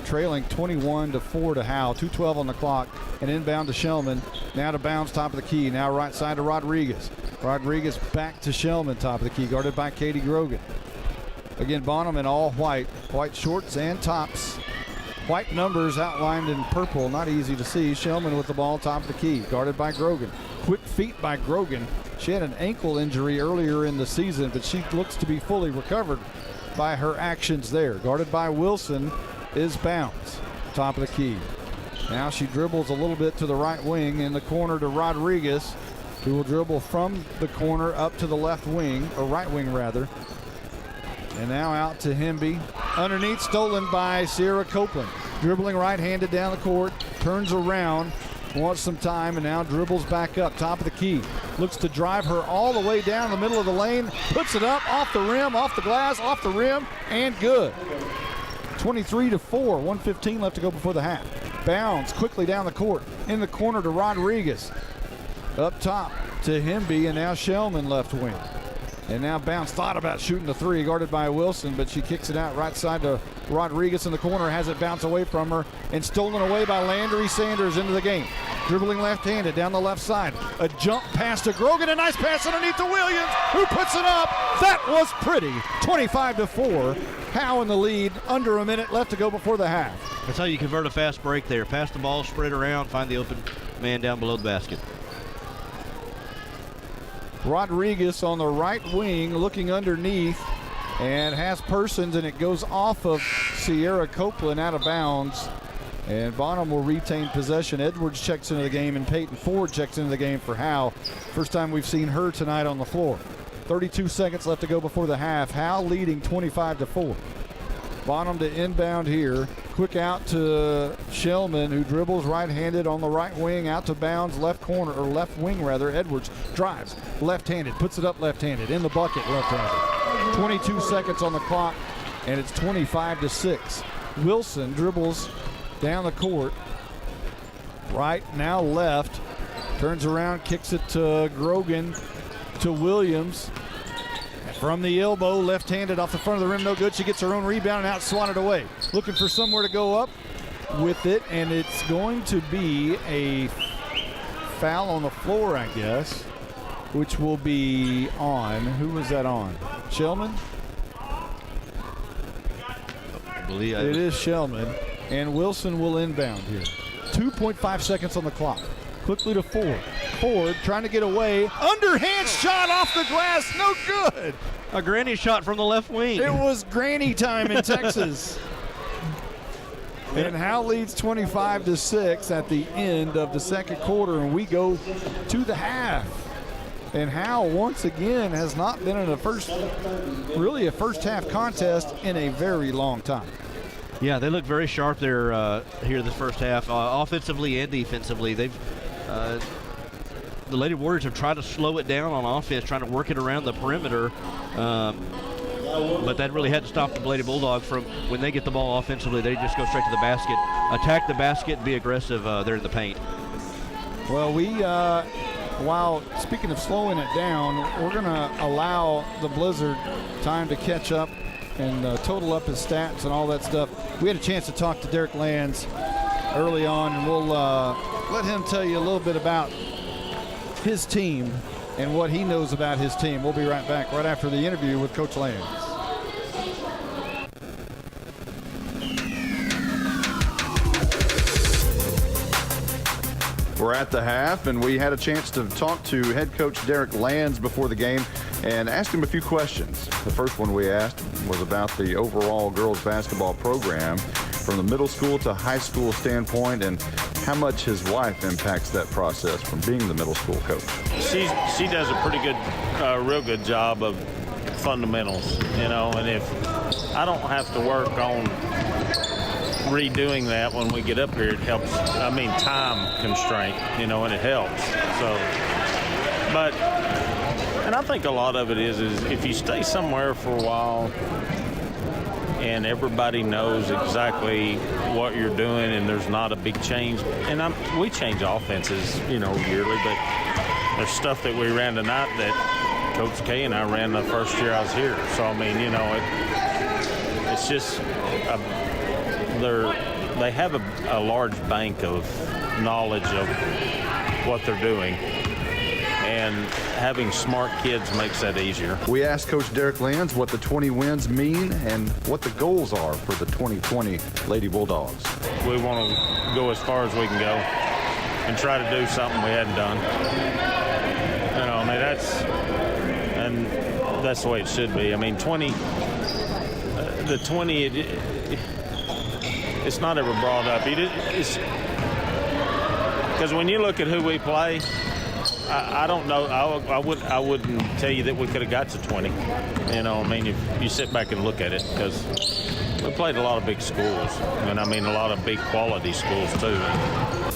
trailing 21-4 to Howe. 2:12 on the clock, and inbound to Shellman. Now to Bounds, top of the key. Now right side to Rodriguez. Rodriguez back to Shellman, top of the key, guarded by Katie Grogan. Again, Bonham in all white shorts and tops. White numbers outlined in purple, not easy to see. Shellman with the ball, top of the key, guarded by Grogan. Quick feet by Grogan. She had an ankle injury earlier in the season, but she looks to be fully recovered by her actions there. Guarded by Wilson is Bounds, top of the key. Now she dribbles a little bit to the right wing, in the corner to Rodriguez, who will dribble from the corner up to the left wing, or right wing rather. And now out to Hemby. Underneath, stolen by Sierra Copeland. Dribbling right-handed down the court, turns around, wants some time, and now dribbles back up, top of the key. Looks to drive her all the way down the middle of the lane, puts it up, off the rim, off the glass, off the rim, and good. 23-4, 1:15 left to go before the half. Bounds quickly down the court, in the corner to Rodriguez. Up top to Hemby, and now Shellman left wing. And now Bounds thought about shooting the three, guarded by Wilson, but she kicks it out right side to Rodriguez in the corner, has it bounce away from her, and stolen away by Landry Sanders into the game. Dribbling left-handed down the left side. A jump pass to Grogan, a nice pass underneath to Williams, who puts it up. That was pretty. 25-4. Howe in the lead, under a minute left to go before the half. That's how you convert a fast break there. Pass the ball, spread around, find the open man down below the basket. Rodriguez on the right wing, looking underneath and has persons, and it goes off of Sierra Copeland out of bounds. And Bonham will retain possession. Edwards checks into the game, and Peyton Ford checks into the game for Howe. First time we've seen her tonight on the floor. 32 seconds left to go before the half. Howe leading 25-4. Bonham to inbound here. Quick out to Shellman, who dribbles right-handed on the right wing, out to bounds, left corner, or left wing rather. Edwards drives left-handed, puts it up left-handed, in the bucket left-handed. 22 seconds on the clock, and it's 25-6. Wilson dribbles down the court, right, now left, turns around, kicks it to Grogan, to Williams. From the elbow, left-handed off the front of the rim, no good. She gets her own rebound and out swatted away. Looking for somewhere to go up with it, and it's going to be a foul on the floor, I guess, which will be on. Who was that on? Shellman? I believe it is Shellman, and Wilson will inbound here. 2.5 seconds on the clock. Quickly to Ford. Ford trying to get away. Underhand shot off the glass. No good. A granny shot from the left wing. It was granny time in Texas. And Howe leads 25-6 at the end of the second quarter, and we go to the half. And Howe once again has not been in a first half contest in a very long time. Yeah, they look very sharp there here this first half, offensively and defensively. The Lady Warriors have tried to slow it down on offense, trying to work it around the perimeter, but that really had to stop the Lady Bulldogs from when they get the ball offensively. They just go straight to the basket, attack the basket, and be aggressive there in the paint. Well, while speaking of slowing it down, we're going to allow the Blizzard time to catch up and total up his stats and all that stuff. We had a chance to talk to Derek Lands early on, and we'll let him tell you a little bit about his team and what he knows about his team. We'll be right back right after the interview with Coach Lands. We're at the half, and we had a chance to talk to head coach Derek Lands before the game and ask him a few questions. The first one we asked was about the overall girls basketball program from the middle school to high school standpoint, and how much his wife impacts that process from being the middle school coach. She does a pretty good, real good job of fundamentals, and if I don't have to work on redoing that when we get up here, it helps. I mean, time constraint, and it helps. And I think a lot of it is if you stay somewhere for a while and everybody knows exactly what you're doing and there's not a big change. And we change offenses, yearly, but there's stuff that we ran tonight that Coach K and I ran the first year I was here. So, I mean, it's just they have a large bank of knowledge of what they're doing. And having smart kids makes that easier. We asked Coach Derek Lands what the 20 wins mean and what the goals are for the 2020 Lady Bulldogs. We want to go as far as we can go and try to do something we hadn't done. That's the way it should be. I mean, 20, it's not ever brought up. Because when you look at who we play, I don't know. I wouldn't tell you that we could have got to 20. If you sit back and look at it, because we played a lot of big schools, and a lot of big quality schools too.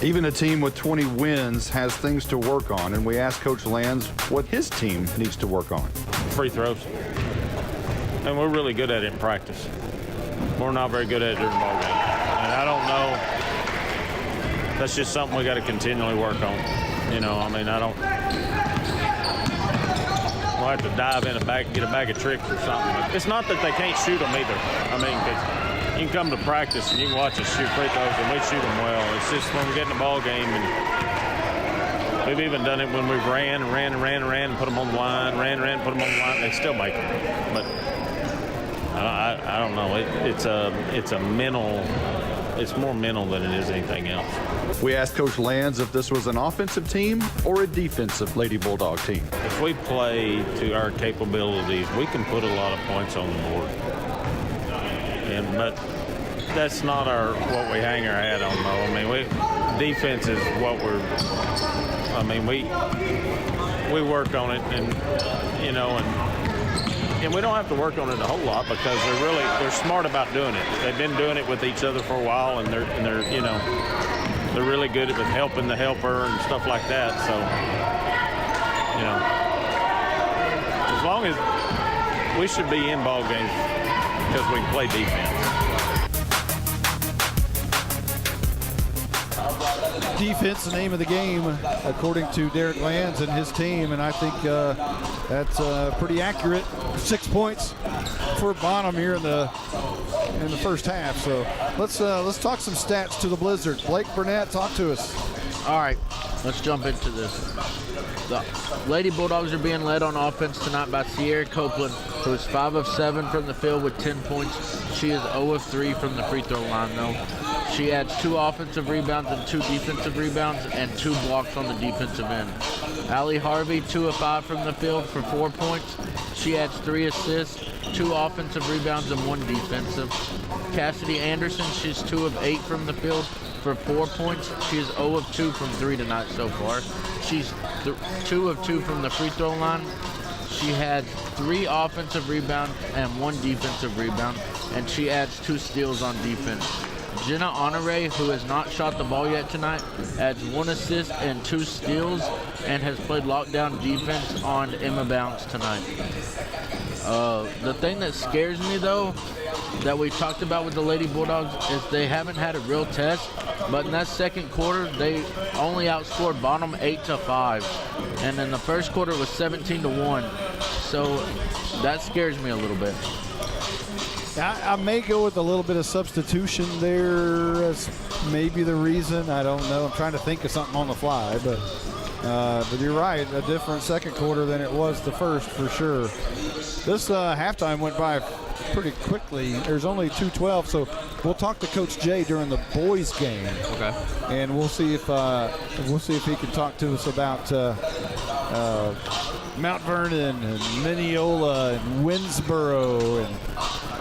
Even a team with 20 wins has things to work on, and we asked Coach Lands what his team needs to work on. Free throws, and we're really good at it in practice. We're not very good at it during the ball game, and I don't know. That's just something we got to continually work on. We'll have to dive in get a bag of tricks or something. But it's not that they can't shoot them either. Cause you can come to practice and you can watch us shoot free throws and we shoot them well. It's just when we get in the ball game, and we've even done it when we've ran and put them on the line, put them on the line. They still make them. But I don't know. It's a mental it's more mental than it is anything else. We asked Coach Lands if this was an offensive team or a defensive Lady Bulldog team. If we play to our capabilities, we can put a lot of points on the board. But that's not what we hang our hat on, though. I mean, defense is what we work on it, and we don't have to work on it a whole lot because they're smart about doing it. They've been doing it with each other for a while, and they're really good at helping the helper and stuff like that. So, as long as we should be in ball games because we can play defense. Defense, the name of the game, according to Derek Lands and his team, and I think that's pretty accurate. 6 points for Bonham here in the first half. So let's talk some stats to the Blizzard. Blake Burnett, talk to us. All right, let's jump into this. The Lady Bulldogs are being led on offense tonight by Sierra Copeland, who is 5 of 7 from the field with 10 points. She is 0 of 3 from the free throw line, though. She adds 2 offensive rebounds and 2 defensive rebounds and 2 blocks on the defensive end. Allie Harvey, 2 of 5 from the field for 4 points. She adds 3 assists, 2 offensive rebounds and 1 defensive. Cassidy Anderson, she's 2 of 8 from the field for 4 points. She is 0 of 2 from 3 tonight so far. She's 2 of 2 from the free throw line. She had 3 offensive rebounds and 1 defensive rebound, and she adds 2 steals on defense. Jenna Honore, who has not shot the ball yet tonight, adds 1 assist and 2 steals and has played lockdown defense on Emma Bounce tonight. The thing that scares me, though, that we talked about with the Lady Bulldogs is they haven't had a real test, but in that second quarter, they only outscored Bonham 8-5. And in the first quarter, it was 17-1. So that scares me a little bit. I may go with a little bit of substitution there as maybe the reason. I don't know. I'm trying to think of something on the fly, but you're right. A different second quarter than it was the first for sure. This halftime went by pretty quickly. There's only 2:12, so we'll talk to Coach Jay during the boys' game. Okay. And we'll see if he can talk to us about Mount Vernon and Mineola and Winsboro and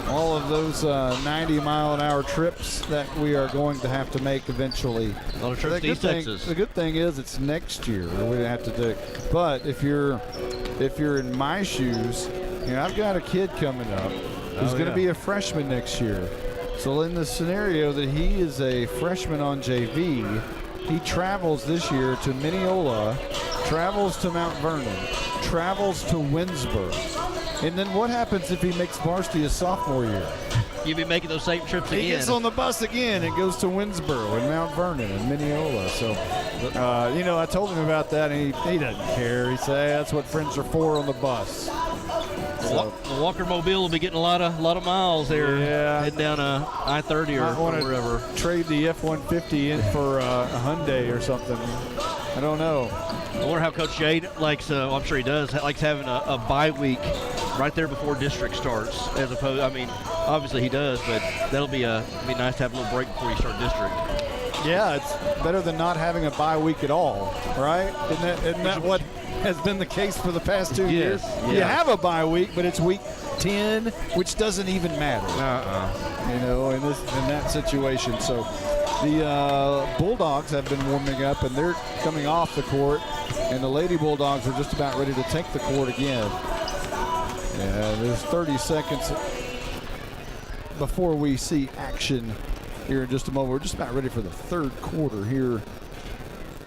all of those 90-mile-an-hour trips that we are going to have to make eventually. A lot of trips to East Texas. The good thing is it's next year we have to do it. But if you're in my shoes, I've got a kid coming up who's going to be a freshman next year. So in the scenario that he is a freshman on JV, he travels this year to Mineola, travels to Mount Vernon, travels to Winsboro. And then what happens if he makes varsity his sophomore year? You'll be making those same trips again. He gets on the bus again and goes to Winsboro and Mount Vernon and Mineola. So, I told him about that, and he doesn't care. He said, hey, that's what friends are for on the bus. So, the Walker Mobile will be getting a lot of miles there. Yeah. Heading down I-30 or wherever. Trade the F-150 in for a Hyundai or something. I don't know. I wonder how Coach Jade likes, I'm sure he does, likes having a bye week right there before district starts, as opposed, obviously he does, but that'll be nice to have a little break before you start district. Yeah, it's better than not having a bye week at all, right? Isn't that what has been the case for the past 2 years? Yeah. You have a bye week, but it's week 10, which doesn't even matter. In that situation. So the Bulldogs have been warming up, and they're coming off the court, and the Lady Bulldogs are just about ready to take the court again. Yeah, there's 30 seconds before we see action here in just a moment. We're just about ready for the third quarter here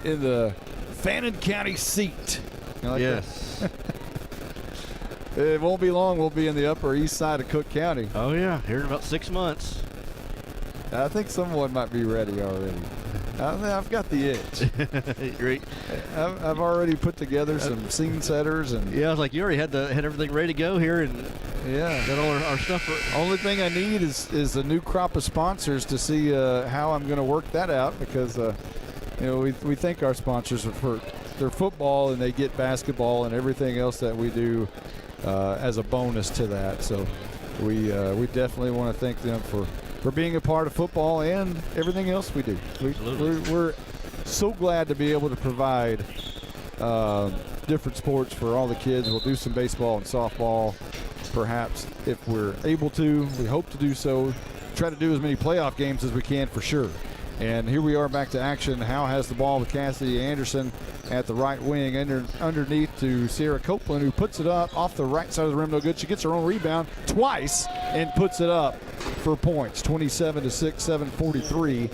in the Fannin County seat. Yes. It won't be long. We'll be in the upper east side of Cook County. Oh, yeah. Here in about 6 months. I think someone might be ready already. I've got the itch. Great. I've already put together some scene setters, and I was like, you already had everything ready to go here, and got all our stuff. Only thing I need is a new crop of sponsors to see how I'm going to work that out, because we thank our sponsors for their football, and they get basketball and everything else that we do as a bonus to that. So we definitely want to thank them for being a part of football and everything else we do. We're so glad to be able to provide different sports for all the kids. We'll do some baseball and softball, perhaps, if we're able to. We hope to do so. Try to do as many playoff games as we can for sure. And here we are back to action. Howe has the ball with Cassidy Anderson at the right wing, underneath to Sierra Copeland, who puts it up off the right side of the rim. No good. She gets her own rebound twice and puts it up for points. 27-6, 7:43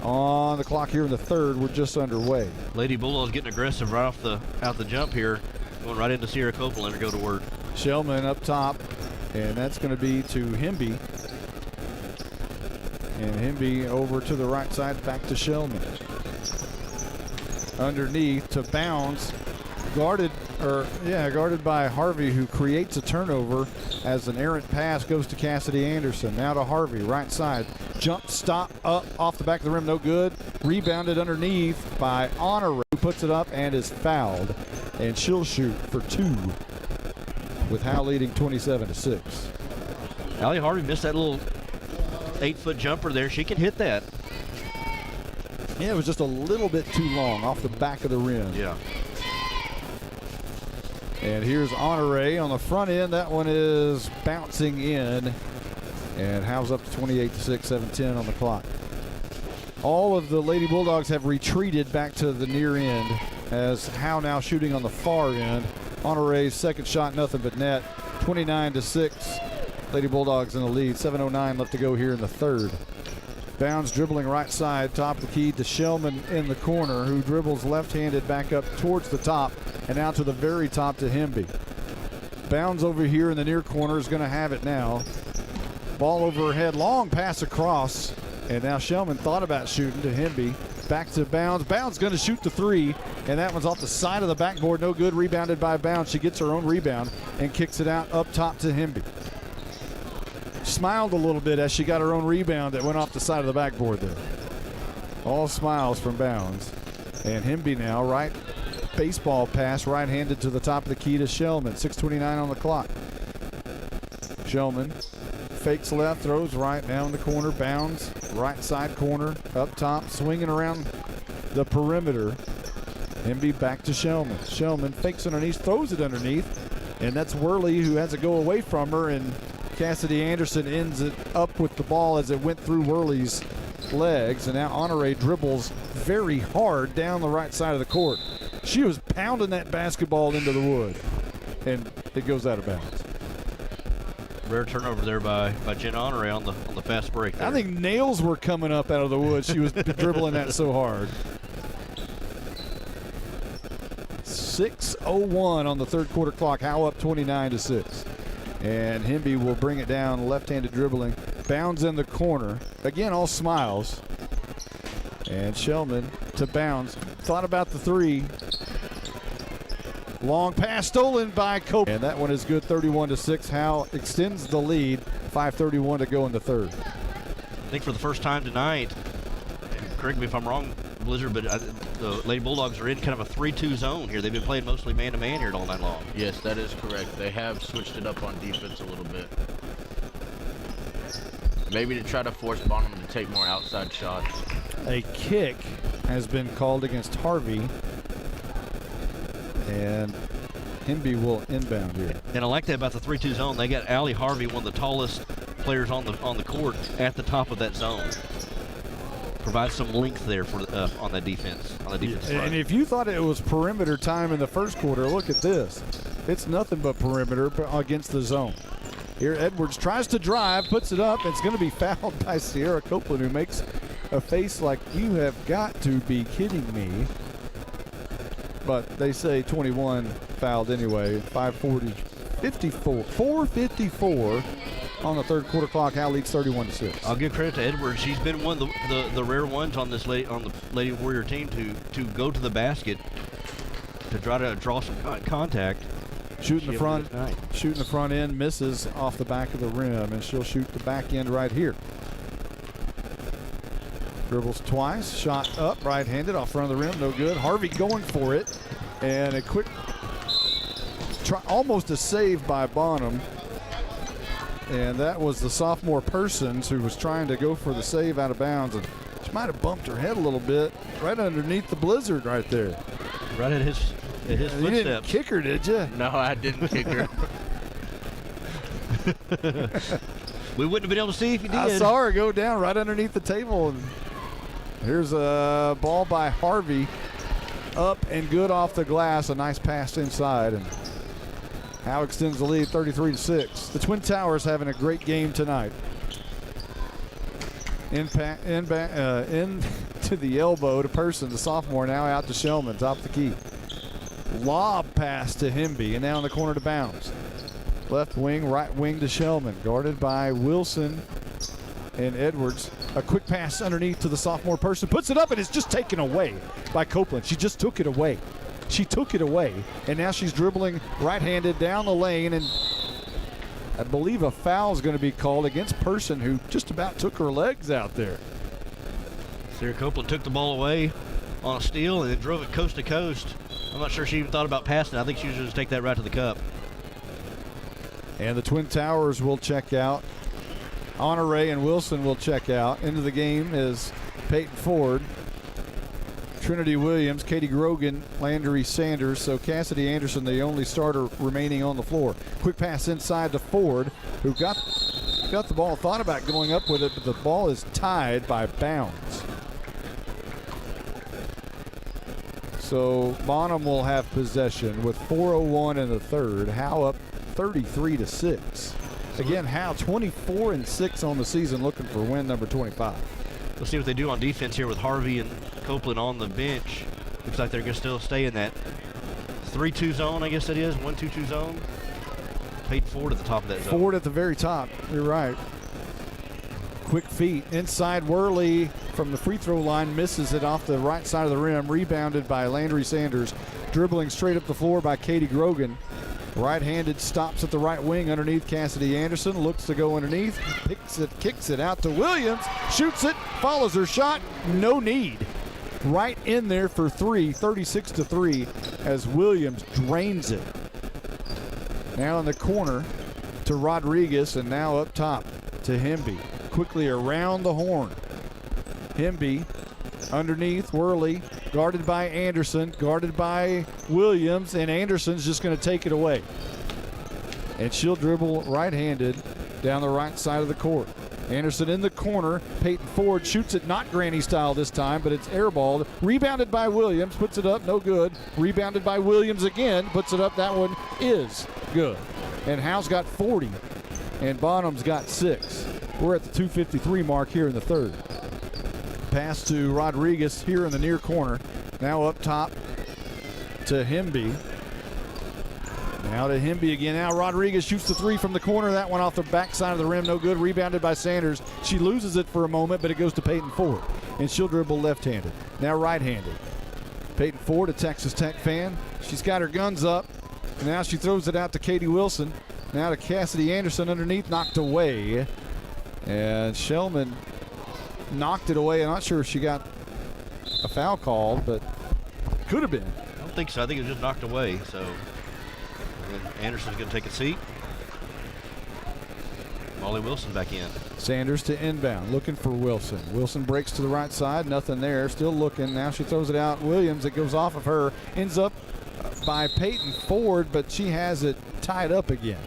on the clock here in the third. We're just underway. Lady Bulldogs getting aggressive right out the jump here, going right into Sierra Copeland to go to work. Shellman up top, and that's going to be to Hemby. And Hemby over to the right side, back to Shellman. Underneath to Bounds, guarded by Harvey, who creates a turnover as an errant pass goes to Cassidy Anderson. Now to Harvey, right side. Jump stop up off the back of the rim, no good. Rebounded underneath by Honore, who puts it up and is fouled. And she'll shoot for 2 with Howe leading 27-6. Allie Harvey missed that little 8-foot jumper there. She can hit that. Yeah, it was just a little bit too long off the back of the rim. Yeah. And here's Honore on the front end. That one is bouncing in. And Howe's up to 28-6, 7:10 on the clock. All of the Lady Bulldogs have retreated back to the near end, as Howe now shooting on the far end. Honore's second shot, nothing but net. 29-6. Lady Bulldogs in the lead. 7:09 left to go here in the third. Bounds dribbling right side, top of the key to Shellman in the corner, who dribbles left-handed back up towards the top and out to the very top to Hemby. Bounds over here in the near corner is going to have it now. Ball over her head, long pass across, and now Shellman thought about shooting to Hemby. Back to Bounds. Bounds going to shoot the 3, and that one's off the side of the backboard. No good. Rebounded by Bounds. She gets her own rebound and kicks it out up top to Hemby. Smiled a little bit as she got her own rebound that went off the side of the backboard there. All smiles from Bounds. And Hemby now, right baseball pass, right-handed to the top of the key to Shellman. 6:29 on the clock. Shellman fakes left, throws right, now in the corner. Bounds, right side corner, up top, swinging around the perimeter. Hemby back to Shellman. Shellman fakes underneath, throws it underneath, and that's Worley who has to go away from her, and Cassidy Anderson ends it up with the ball as it went through Worley's legs, and now Honore dribbles very hard down the right side of the court. She was pounding that basketball into the wood, and it goes out of bounds. Rare turnover there by Jen Honore on the fast break there. I think nails were coming up out of the wood. She was dribbling that so hard. 6:01 on the third quarter clock. Howe up 29-6. And Hemby will bring it down, left-handed dribbling. Bounds in the corner. Again, all smiles. And Shellman to Bounds. Thought about the 3. Long pass stolen by Cope. And that one is good, 31-6. Howe extends the lead. 5:31 to go in the third. I think for the first time tonight, and correct me if I'm wrong, Blizzard, but the Lady Bulldogs are in kind of a 3-2 zone here. They've been playing mostly man-to-man here all night long. Yes, that is correct. They have switched it up on defense a little bit. Maybe to try to force Bonham to take more outside shots. A kick has been called against Harvey, and Hemby will inbound here. And I like that about the 3-2 zone. They got Allie Harvey, one of the tallest players on the court, at the top of that zone. Provide some length there for on that defense. On the defense side. And if you thought it was perimeter time in the first quarter, look at this. It's nothing but perimeter against the zone. Here Edwards tries to drive, puts it up. It's going to be fouled by Sierra Copeland, who makes a face like, you have got to be kidding me. But they say 21 fouled anyway. 4:54 on the third quarter clock. Howe leads 31-6. I'll give credit to Edwards. She's been one of the rare ones on this on the Lady Warrior team to go to the basket to try to draw some contact. Shooting the front end, misses off the back of the rim, and she'll shoot the back end right here. Dribbles twice, shot up, right-handed off front of the rim, no good. Harvey going for it, and a quick try, almost a save by Bonham. and that was the sophomore Persons who was trying to go for the save out of bounds, and she might have bumped her head a little bit right underneath the blizzard right there. Right at his footsteps. You didn't kick her, did you? No, I didn't kick her. We wouldn't have been able to see if you did. I saw her go down right underneath the table. And here's a ball by Harvey. Up and good off the glass. A nice pass inside. And Howe extends the lead 33-6. The Twin Towers having a great game tonight. In to the elbow to Person, the sophomore, now out to Shellman, top of the key. Lob pass to Hemby, and now in the corner to Bounds. Left wing, right wing to Shellman, guarded by Wilson and Edwards. A quick pass underneath to the sophomore Person, puts it up, and it's just taken away by Copeland. She just took it away. She took it away, and now she's dribbling right-handed down the lane, and I believe a foul is going to be called against Person, who just about took her legs out there. Sarah Copeland took the ball away on a steal and then drove it coast to coast. I'm not sure she even thought about passing it. I think she was going to take that right to the cup. And the Twin Towers will check out. Honore and Wilson will check out. Into the game is Peyton Ford, Trinity Williams, Katie Grogan, Landry Sanders. So Cassidy Anderson, the only starter remaining on the floor. Quick pass inside to Ford, who got the ball, thought about going up with it, but the ball is tied by Bounds. So Bonham will have possession with 4:01 in the third. Howe up 33-6. Again, Howe 24-6 on the season, looking for win number 25. We'll see what they do on defense here with Harvey and Copeland on the bench. Looks like they're going to still stay in that 3-2 zone, I guess it is, 1-2-2 zone. Peyton Ford at the top of that zone. Ford at the very top, you're right. Quick feet, inside Worley from the free throw line, misses it off the right side of the rim, rebounded by Landry Sanders, dribbling straight up the floor by Katie Grogan. Right-handed, stops at the right wing underneath Cassidy Anderson, looks to go underneath, picks it, kicks it out to Williams, shoots it, follows her shot, no need. Right in there for three, 36-3, as Williams drains it. Now in the corner to Rodriguez, and now up top to Hemby. Quickly around the horn. Hemby underneath Worley, guarded by Anderson, guarded by Williams, and Anderson's just going to take it away. And she'll dribble right-handed down the right side of the court. Anderson in the corner. Peyton Ford shoots it, not granny style this time, but it's airballed. Rebounded by Williams, puts it up, no good. Rebounded by Williams again, puts it up. That one is good. And Howe's got 40, and Bonham's got 6. We're at the 2:53 mark here in the third. Pass to Rodriguez here in the near corner. Now up top to Hemby. Now to Hemby again. Now Rodriguez shoots the three from the corner. That one off the backside of the rim. No good. Rebounded by Sanders. She loses it for a moment, but it goes to Peyton Ford. And she'll dribble left-handed. Now right-handed. Peyton Ford, a Texas Tech fan. She's got her guns up. And now she throws it out to Katie Wilson. Now to Cassidy Anderson underneath. Knocked away. And Shellman knocked it away. I'm not sure if she got a foul called, but could have been. I don't think so. I think it was just knocked away. So Anderson's going to take a seat. Molly Wilson back in. Sanders to inbound, looking for Wilson. Wilson breaks to the right side, nothing there, still looking. Now she throws it out. Williams, it goes off of her, ends up by Peyton Ford, but she has it tied up again.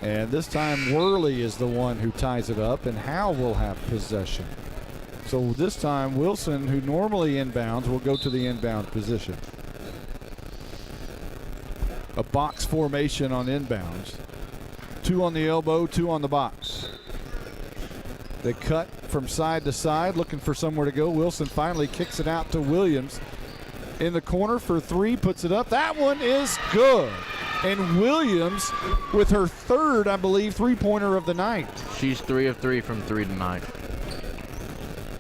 And this time Worley is the one who ties it up, and Howe will have possession. So this time Wilson, who normally inbounds, will go to the inbound position. A box formation on inbounds. 2 on the elbow, 2 on the box. They cut from side to side, looking for somewhere to go. Wilson finally kicks it out to Williams. In the corner for 3, puts it up. That one is good. And Williams with her third, I believe, three-pointer of the night. She's 3 of 3 from 3 tonight.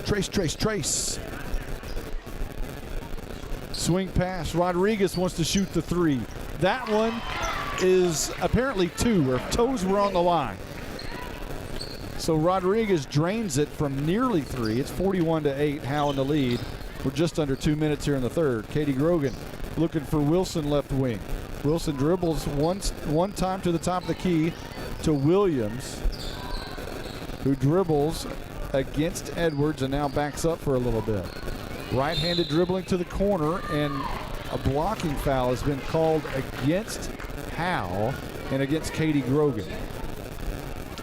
Trace. Swing pass. Rodriguez wants to shoot the 3. That one is apparently 2. Her toes were on the line. So Rodriguez drains it from nearly 3. It's 41-8. Howe in the lead. We're just under 2 minutes here in the third. Katie Grogan looking for Wilson left wing. Wilson dribbles one time to the top of the key, to Williams, who dribbles against Edwards and now backs up for a little bit. Right-handed dribbling to the corner, and a blocking foul has been called against Howe and against Katie Grogan.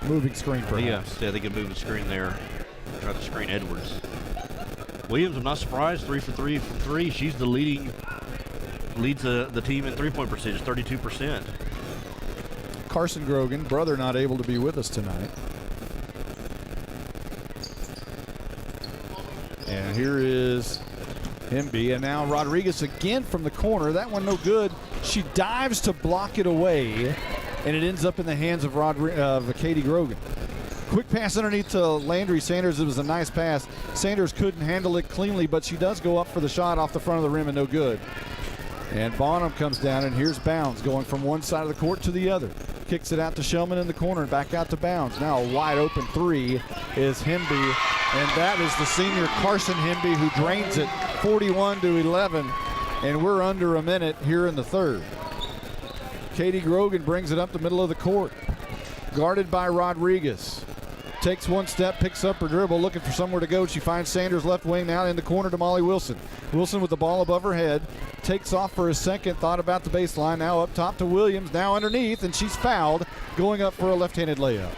Moving screen perhaps. Yeah, they can move the screen there. Try to screen Edwards. Williams, I'm not surprised, 3 for 3 from 3. She's the leads the team in three-point percentage, 32%. Carson Grogan, brother, not able to be with us tonight. And here is Hemby, and now Rodriguez again from the corner. That one no good. She dives to block it away, and it ends up in the hands of Katie Grogan. Quick pass underneath to Landry Sanders. It was a nice pass. Sanders couldn't handle it cleanly, but she does go up for the shot off the front of the rim and no good. And Bonham comes down, and here's Bounds going from one side of the court to the other. Kicks it out to Shellman in the corner and back out to Bounds. Now a wide open three is Hemby, and that is the senior Carson Hemby who drains it 41-11, and we're under a minute here in the third. Katie Grogan brings it up the middle of the court, guarded by Rodriguez. Takes one step, picks up her dribble, looking for somewhere to go. She finds Sanders left wing now in the corner to Molly Wilson. Wilson with the ball above her head, takes off for a second, thought about the baseline, now up top to Williams, now underneath, and she's fouled, going up for a left-handed layup.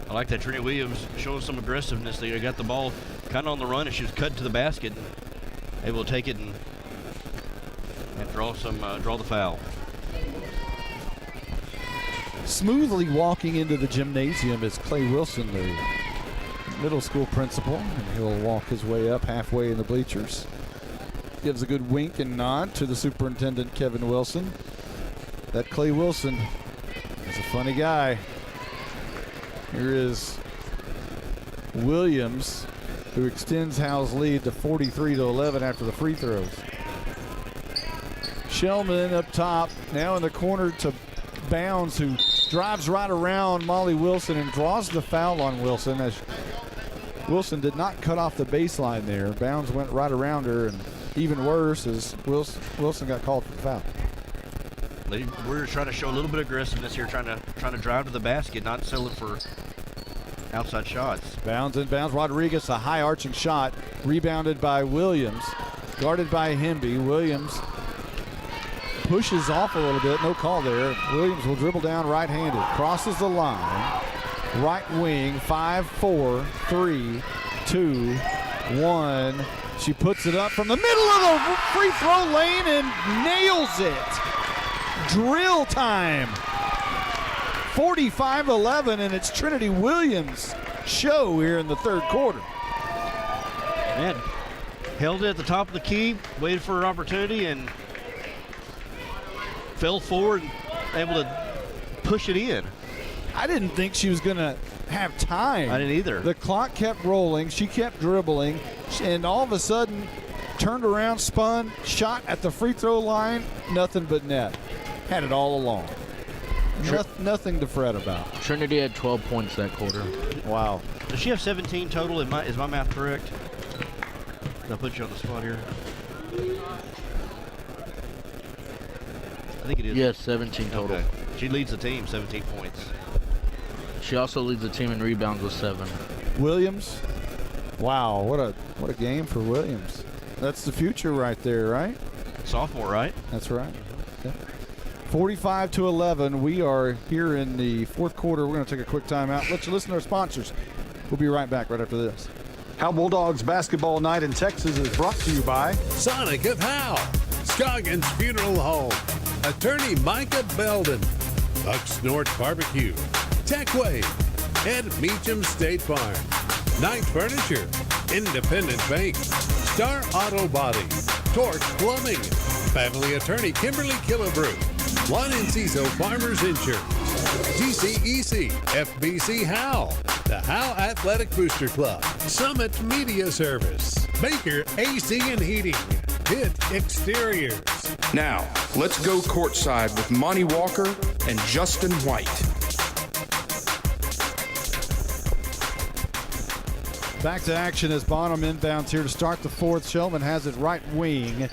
I like that Trinity Williams showing some aggressiveness. They got the ball kind of on the run, and she was cut to the basket, able to take it and draw the foul. Smoothly walking into the gymnasium is Clay Wilson, the middle school principal, and he'll walk his way up halfway in the bleachers. Gives a good wink and nod to the superintendent, Kevin Wilson. That Clay Wilson is a funny guy. Here is Williams, who extends Howe's lead to 43-11 after the free throws. Shellman up top, now in the corner to Bounds, who drives right around Molly Wilson and draws the foul on Wilson, as Wilson did not cut off the baseline there. Bounds went right around her, and even worse is Wilson got called for the foul. We're trying to show a little bit of aggressiveness here, trying to drive to the basket, not settling for outside shots. Bounds and Bounds. Rodriguez, a high arching shot, rebounded by Williams, guarded by Hemby. Williams pushes off a little bit, no call there. Williams will dribble down right-handed, crosses the line, right wing, 5-4, 3, 2, 1. She puts it up from the middle of the free throw lane and nails it. Drill time. 45-11, and it's Trinity Williams' show here in the third quarter. Man, held it at the top of the key, waited for her opportunity, and fell forward and able to push it in. I didn't think she was going to have time. I didn't either. The clock kept rolling. She kept dribbling, and all of a sudden turned around, spun, shot at the free throw line, nothing but net. Had it all along. Nothing to fret about. Trinity had 12 points that quarter. Wow. Does she have 17 total? Is my math correct? I'll put you on the spot here. I think it is. Yes, 17 total. Okay. She leads the team, 17 points. She also leads the team in rebounds with 7. Williams. Wow, what a game for Williams. That's the future right there, right? Sophomore, right? That's right. Okay. 45-11. We are here in the fourth quarter. We're going to take a quick timeout. Let you listen to our sponsors. We'll be right back right after this. Howe Bulldogs basketball night in Texas is brought to you by Sonic of Howe, Scoggins Funeral Home, Attorney Micah Belden, Bucks North Barbecue, Techway, Ed Meacham State Farm, Knight Furniture, Independent Bank, Star Auto Body, Torch Plumbing, Family Attorney Kimberly Killebrew, Juan Enciso Farmers Insurance, GCEC, FBC Howe, the Howe Athletic Booster Club, Summit Media Service, Baker AC and Heating, Pitt Exteriors. Now, let's go courtside with Monty Walker and Justin White. Back to action as Bonham inbounds here to start the fourth. Shellman has it right wing.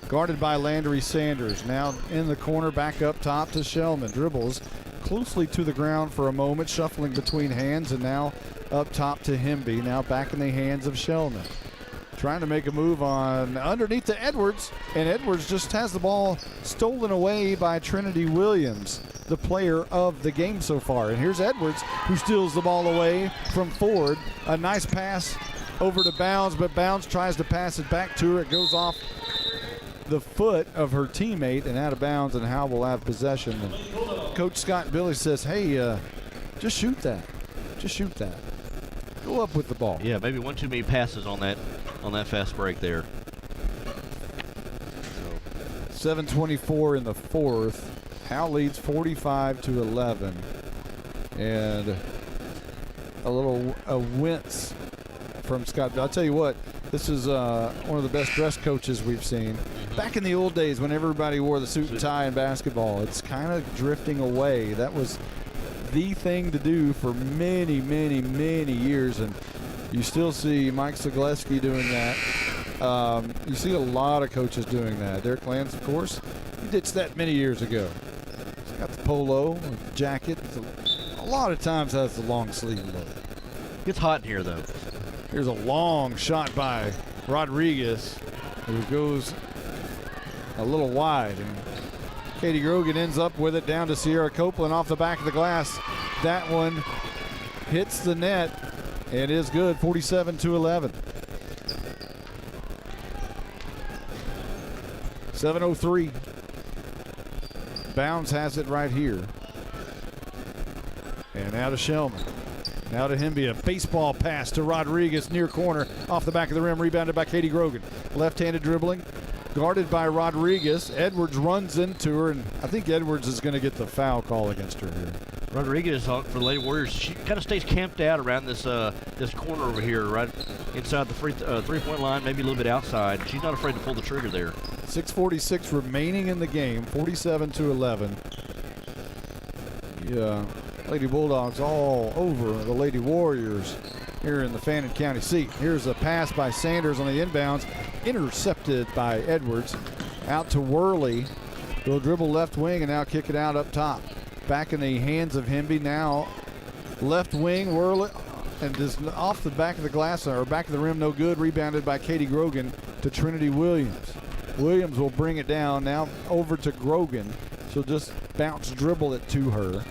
Guarded by Landry Sanders. Now in the corner, back up top to Shellman. Dribbles closely to the ground for a moment, shuffling between hands, and now up top to Hemby. Now back in the hands of Shellman. Trying to make a move on underneath to Edwards, and Edwards just has the ball stolen away by Trinity Williams, the player of the game so far. And here's Edwards, who steals the ball away from Ford. A nice pass over to Bounds, but Bounds tries to pass it back to her. It goes off the foot of her teammate and out of bounds, and Howe will have possession. And Coach Scott Billy says, hey, just shoot that. Just shoot that. Go up with the ball. Yeah, maybe one too many passes on that fast break there. 7:24 in the fourth. Howe leads 45-11. And a wince from Scott. I'll tell you what, this is one of the best dress coaches we've seen. Back in the old days when everybody wore the suit and tie in basketball, it's kind of drifting away. That was the thing to do for many, many, many years, and you still see Mike Zagleski doing that. You see a lot of coaches doing that. Derek Lands, of course, he ditched that many years ago. He's got the polo jacket. A lot of times has the long sleeve look. It's hot in here, though. Here's a long shot by Rodriguez, who goes a little wide. And Katie Grogan ends up with it down to Sierra Copeland off the back of the glass. That one hits the net and is good, 47-11. 7:03. Bounds has it right here. And now to Shellman. Now to Hemby, a baseball pass to Rodriguez near corner off the back of the rim, rebounded by Katie Grogan. Left-handed dribbling, guarded by Rodriguez. Edwards runs into her, and I think Edwards is going to get the foul call against her here. Rodriguez for the Lady Warriors, she kind of stays camped out around this this corner over here, right inside the three-point line, maybe a little bit outside. She's not afraid to pull the trigger there. 6:46 remaining in the game, 47-11. Yeah, Lady Bulldogs all over the Lady Warriors here in the Fannin County seat. Here's a pass by Sanders on the inbounds, intercepted by Edwards. Out to Worley. They'll dribble left wing and now kick it out up top. Back in the hands of Hemby now. Left wing, Worley, and just off the back of the glass, or back of the rim, no good. Rebounded by Katie Grogan to Trinity Williams. Williams will bring it down now over to Grogan. She'll just bounce dribble it to her.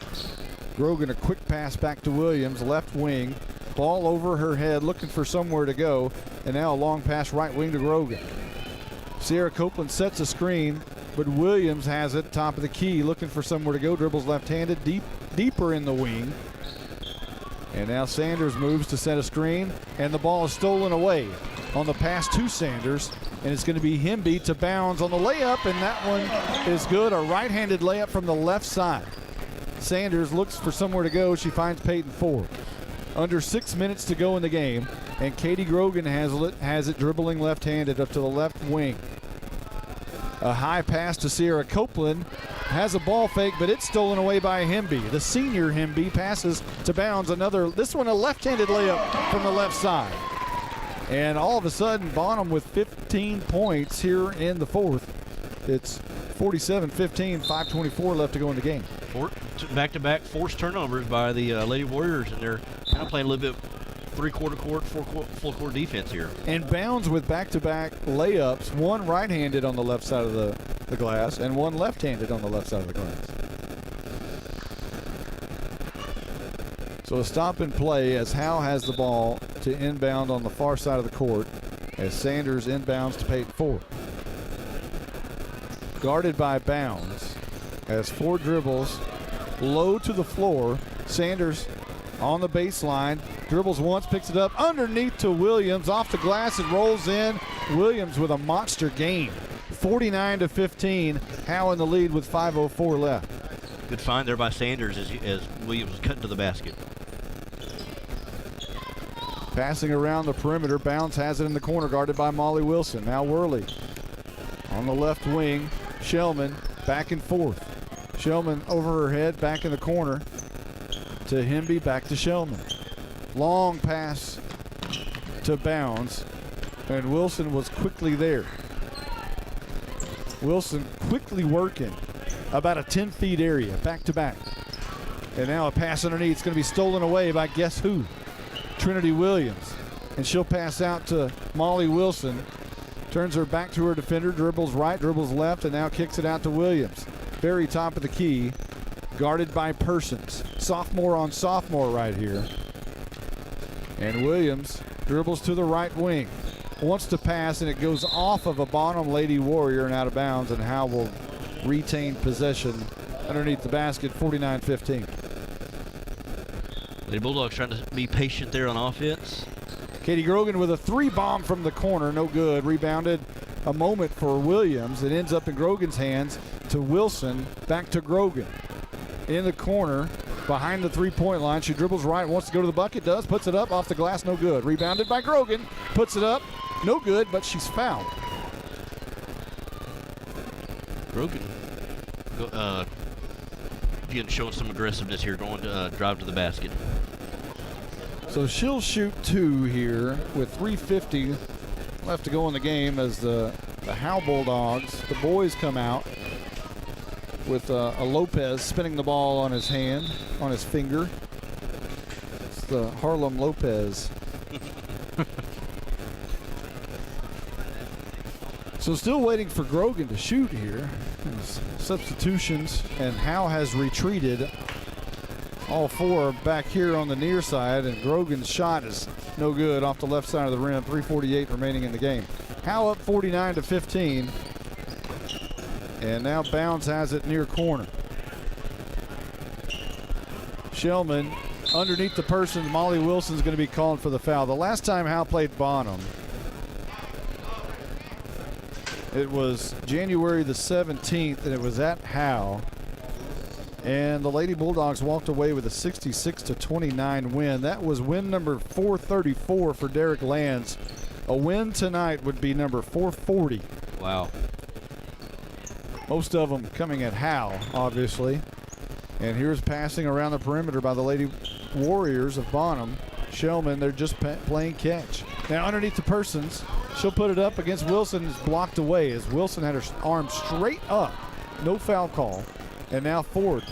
Grogan, a quick pass back to Williams, left wing. Ball over her head, looking for somewhere to go. And now a long pass right wing to Grogan. Sierra Copeland sets a screen, but Williams has it top of the key, looking for somewhere to go. Dribbles left-handed, deeper in the wing. And now Sanders moves to set a screen, and the ball is stolen away on the pass to Sanders. And it's going to be Hemby to Bounds on the layup, and that one is good. A right-handed layup from the left side. Sanders looks for somewhere to go. She finds Peyton Ford. Under 6 minutes to go in the game, and Katie Grogan has it dribbling left-handed up to the left wing. A high pass to Sierra Copeland, has a ball fake, but it's stolen away by Hemby. The senior Hemby passes to Bounds. This one a left-handed layup from the left side. And all of a sudden, Bonham with 15 points here in the fourth. It's 47-15, 5:24 left to go in the game. Back-to-back forced turnovers by the Lady Warriors, and they're kind of playing a little bit three-quarter court, full court defense here. And Bounds with back-to-back layups, one right-handed on the left side of the glass and one left-handed on the left side of the glass. So a stop and play as Howe has the ball to inbound on the far side of the court as Sanders inbounds to Peyton Ford. Guarded by Bounds as Ford dribbles low to the floor. Sanders on the baseline, dribbles once, picks it up underneath to Williams, off the glass, it rolls in. Williams with a monster game, 49-15. Howe in the lead with 5:04 left. Good find there by Sanders as Williams was cutting to the basket. Passing around the perimeter, Bounds has it in the corner, guarded by Molly Wilson. Now Worley on the left wing. Shellman back and forth. Shellman over her head, back in the corner to Hemby, back to Shellman. Long pass to Bounds, and Wilson was quickly there. Wilson quickly working about a 10 feet area, back to back. And now a pass underneath. It's going to be stolen away by guess who? Trinity Williams. And she'll pass out to Molly Wilson. Turns her back to her defender, dribbles right, dribbles left, and now kicks it out to Williams. Very top of the key, guarded by Persons. Sophomore on sophomore right here. And Williams dribbles to the right wing. Wants to pass, and it goes off of a Bonham Lady Warrior and out of bounds, and Howe will retain possession underneath the basket, 49-15. The Bulldogs trying to be patient there on offense. Katie Grogan with a three bomb from the corner, no good. Rebounded a moment for Williams. It ends up in Grogan's hands to Wilson, back to Grogan. In the corner, behind the three-point line. She dribbles right, wants to go to the bucket, does, puts it up, off the glass, no good. Rebounded by Grogan, puts it up, no good, but she's fouled. Grogan again showing some aggressiveness here, going to drive to the basket. So she'll shoot two here with 3:50 left to go in the game as the Howe Bulldogs, the boys come out with a Lopez spinning the ball on his hand, on his finger. It's the Harlem Lopez. So still waiting for Grogan to shoot here. Substitutions, and Howe has retreated. All four back here on the near side, and Grogan's shot is no good off the left side of the rim. 3:48 remaining in the game. Howe up 49-15. And now Bounds has it near corner. Shellman underneath the person. Molly Wilson's going to be calling for the foul. The last time Howe played Bonham, it was January the 17th, and it was at Howe. And the Lady Bulldogs walked away with a 66-29 win. That was win number 434 for Derek Lands. A win tonight would be number 440. Wow. Most of them coming at Howe, obviously. And here's passing around the perimeter by the Lady Warriors of Bonham. Shellman, they're just playing catch. Now underneath the Persons, she'll put it up against Wilson. It's blocked away as Wilson had her arm straight up. No foul call. And now Ford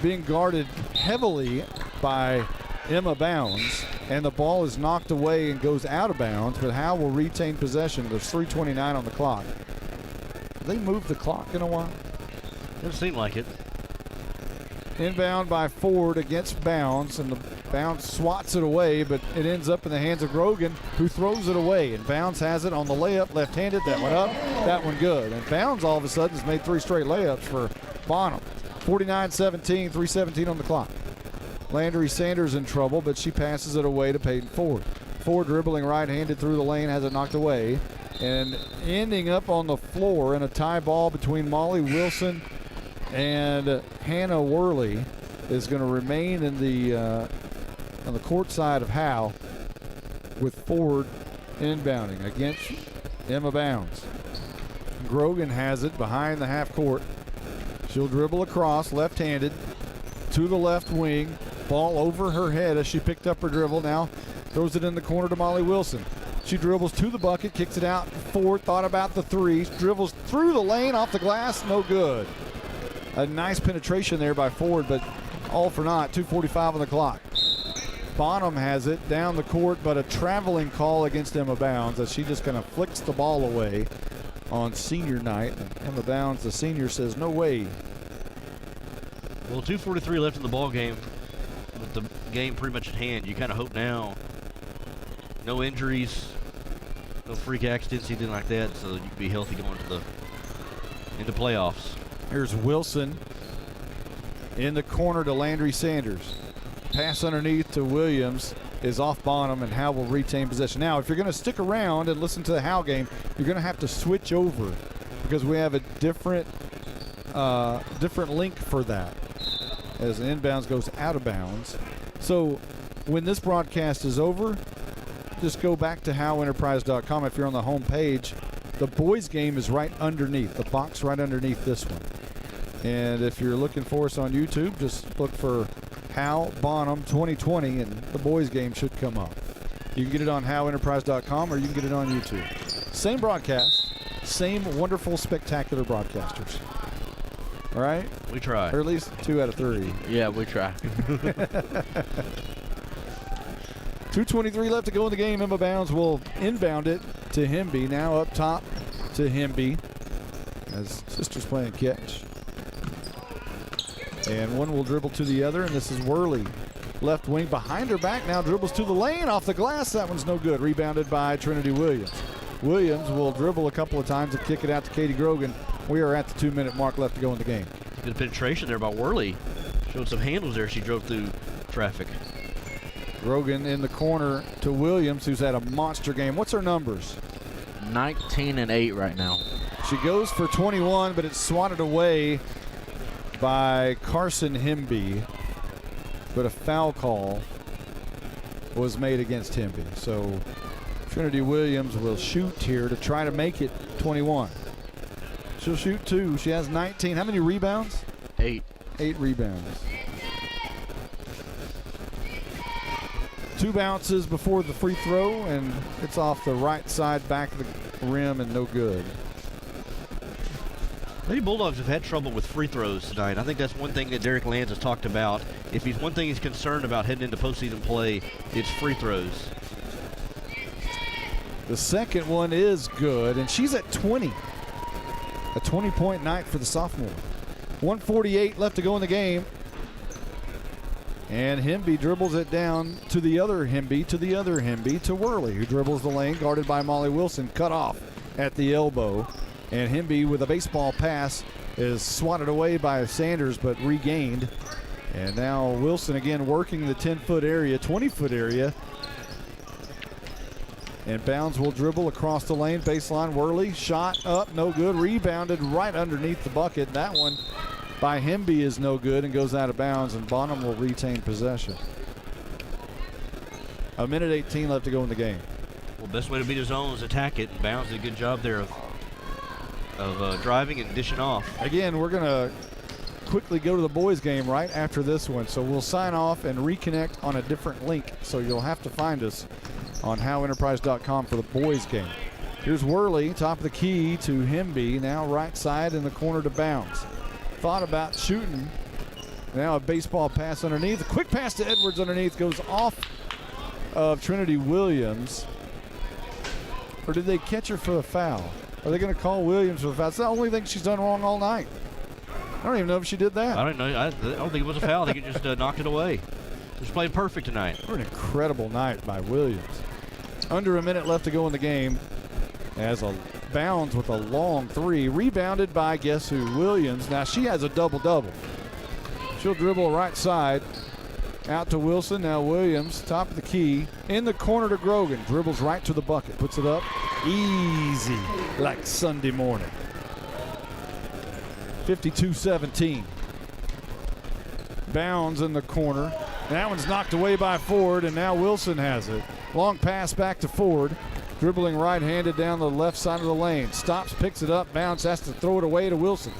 being guarded heavily by Emma Bounds. And the ball is knocked away and goes out of bounds, but Howe will retain possession. There's 3:29 on the clock. They moved the clock in a while. Doesn't seem like it. Inbound by Ford against Bounds, and the Bounds swats it away, but it ends up in the hands of Grogan, who throws it away. And Bounds has it on the layup, left-handed. That one up, that one good. And Bounds all of a sudden has made three straight layups for Bonham. 49-17, 3:17 on the clock. Landry Sanders in trouble, but she passes it away to Peyton Ford. Ford dribbling right-handed through the lane, has it knocked away. And ending up on the floor in a tie ball between Molly Wilson and Hannah Worley is going to remain in the on the court side of Howe, with Ford inbounding against Emma Bounds. Grogan has it behind the half court. She'll dribble across left-handed to the left wing. Ball over her head as she picked up her dribble. Now throws it in the corner to Molly Wilson. She dribbles to the bucket, kicks it out. Ford thought about the three, dribbles through the lane, off the glass, no good. A nice penetration there by Ford, but all for naught. 2:45 on the clock. Bonham has it down the court, but a traveling call against Emma Bounds as she just kind of flicks the ball away on senior night. And Emma Bounds, the senior, says no way. Well, 2:43 left in the ball game, with the game pretty much at hand. You kind of hope now, no injuries, no freak accidents, anything like that, so you can be healthy going into playoffs. Here's Wilson in the corner to Landry Sanders. Pass underneath to Williams is off Bonham, and Howe will retain possession. Now, if you're going to stick around and listen to the Howe game, you're going to have to switch over because we have a different link for that as an inbounds goes out of bounds. So when this broadcast is over, just go back to howenterprise.com. If you're on the home page, the boys game is right underneath, the box right underneath this one. And if you're looking for us on YouTube, just look for Howe Bonham 2020 and the boys game should come up. You can get it on howenterprise.com or you can get it on YouTube. Same broadcast, same wonderful, spectacular broadcasters. All right? We try. Or at least 2 out of 3. Yeah, we try. 2:23 left to go in the game. Emma Bounds will inbound it to Hemby. Now up top to Hemby as sisters playing catch. And one will dribble to the other, and this is Worley. Left wing behind her back now, dribbles to the lane, off the glass. That one's no good. Rebounded by Trinity Williams. Williams will dribble a couple of times and kick it out to Katie Grogan. We are at the 2-minute mark left to go in the game. Good penetration there by Worley. Showed some handles there. She drove through traffic. Grogan in the corner to Williams, who's had a monster game. What's her numbers? 19 and 8 right now. She goes for 21, but it's swatted away by Carson Hemby. But a foul call was made against Hemby. So Trinity Williams will shoot here to try to make it 21. She'll shoot 2. She has 19. How many rebounds? 8. 8 rebounds. 2 bounces before the free throw, and it's off the right side, back of the rim, and no good. Lady Bulldogs have had trouble with free throws tonight. I think that's one thing that Derek Lands has talked about. If he's one thing he's concerned about heading into postseason play, it's free throws. The second one is good, and she's at 20. A 20-point night for the sophomore. 1:48 left to go in the game. And Hemby dribbles it down to the other Hemby, to Worley, who dribbles the lane, guarded by Molly Wilson, cut off at the elbow. And Hemby with a baseball pass is swatted away by Sanders, but regained. And now Wilson again working the 10-foot area, 20-foot area. And Bounds will dribble across the lane, baseline. Worley, shot up, no good. Rebounded right underneath the bucket. That one by Hemby is no good and goes out of bounds, and Bonham will retain possession. 1:18 left to go in the game. Well, best way to beat a zone is attack it, and Bounds did a good job there of driving and dishing off. Again, we're going to quickly go to the boys game right after this one, so we'll sign off and reconnect on a different link, so you'll have to find us on howenterprise.com for the boys game. Here's Worley, top of the key to Hemby, now right side in the corner to Bounds. Thought about shooting. Now a baseball pass underneath. A quick pass to Edwards underneath, goes off of Trinity Williams. Or did they catch her for a foul? Are they going to call Williams for the foul? It's the only thing she's done wrong all night. I don't even know if she did that. I don't know. I don't think it was a foul. I think it just knocked it away. She's playing perfect tonight. What an incredible night by Williams. Under a minute left to go in the game. As a Bounds with a long 3, rebounded by, guess who, Williams. Now she has a double-double. She'll dribble right side, out to Wilson. Now Williams, top of the key, in the corner to Grogan. Dribbles right to the bucket, puts it up, easy, like Sunday morning. 52-17. Bounds in the corner. That one's knocked away by Ford, and now Wilson has it. Long pass back to Ford. Dribbling right-handed down the left side of the lane. Stops, picks it up, Bounds, has to throw it away to Wilson.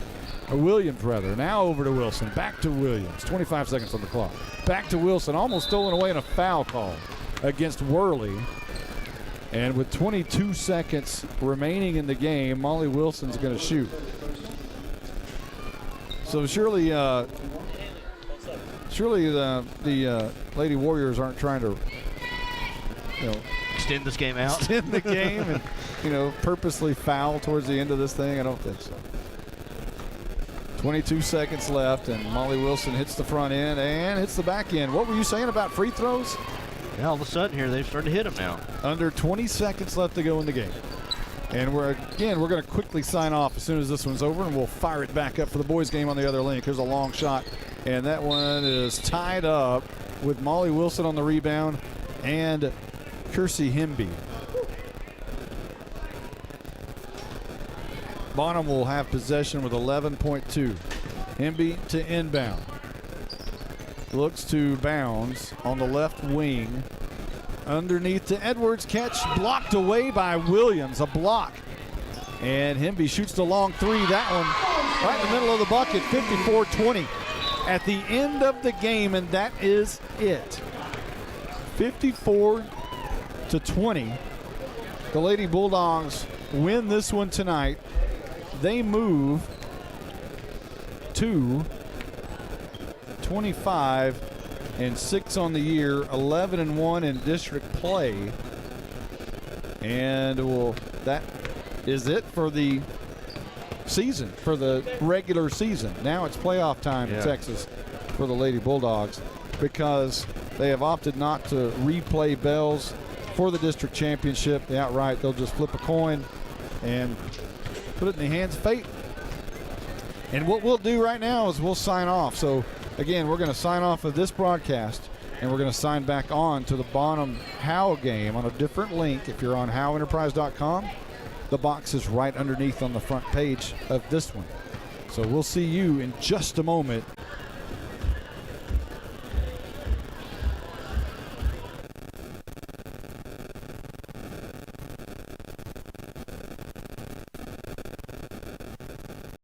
Or Williams, rather. Now over to Wilson. Back to Williams. 25 seconds on the clock. Back to Wilson. Almost stolen away in a foul call against Worley. And with 22 seconds remaining in the game, Molly Wilson's going to shoot. So surely the Lady Warriors aren't trying to, extend this game out. Extend the game and, purposely foul towards the end of this thing. I don't think so. 22 seconds left, and Molly Wilson hits the front end and hits the back end. What were you saying about free throws? Yeah, all of a sudden here, they've started to hit them now. Under 20 seconds left to go in the game. And we're going to quickly sign off as soon as this one's over, and we'll fire it back up for the boys game on the other link. Here's a long shot, and that one is tied up with Molly Wilson on the rebound and Kersey Hemby. Bonham will have possession with 11.2. Hemby to inbound. Looks to Bounds on the left wing. Underneath to Edwards. Catch blocked away by Williams. A block. And Hemby shoots the long 3. That one right in the middle of the bucket. 54-20 at the end of the game, and that is it. 54-20. The Lady Bulldogs win this one tonight, they move to 25-6 on the year, 11-1 in district play. And that is it for the season, for the regular season. Now it's playoff time in Texas for the Lady Bulldogs, because they have opted not to replay Bells for the district championship outright. They'll just flip a coin and put it in the hands of fate. And what we'll do right now is we'll sign off. So again, we're going to sign off of this broadcast, and we're going to sign back on to the Bonham Howe game on a different link. If you're on HoweEnterprise.com, the box is right underneath on the front page of this one. So we'll see you in just a moment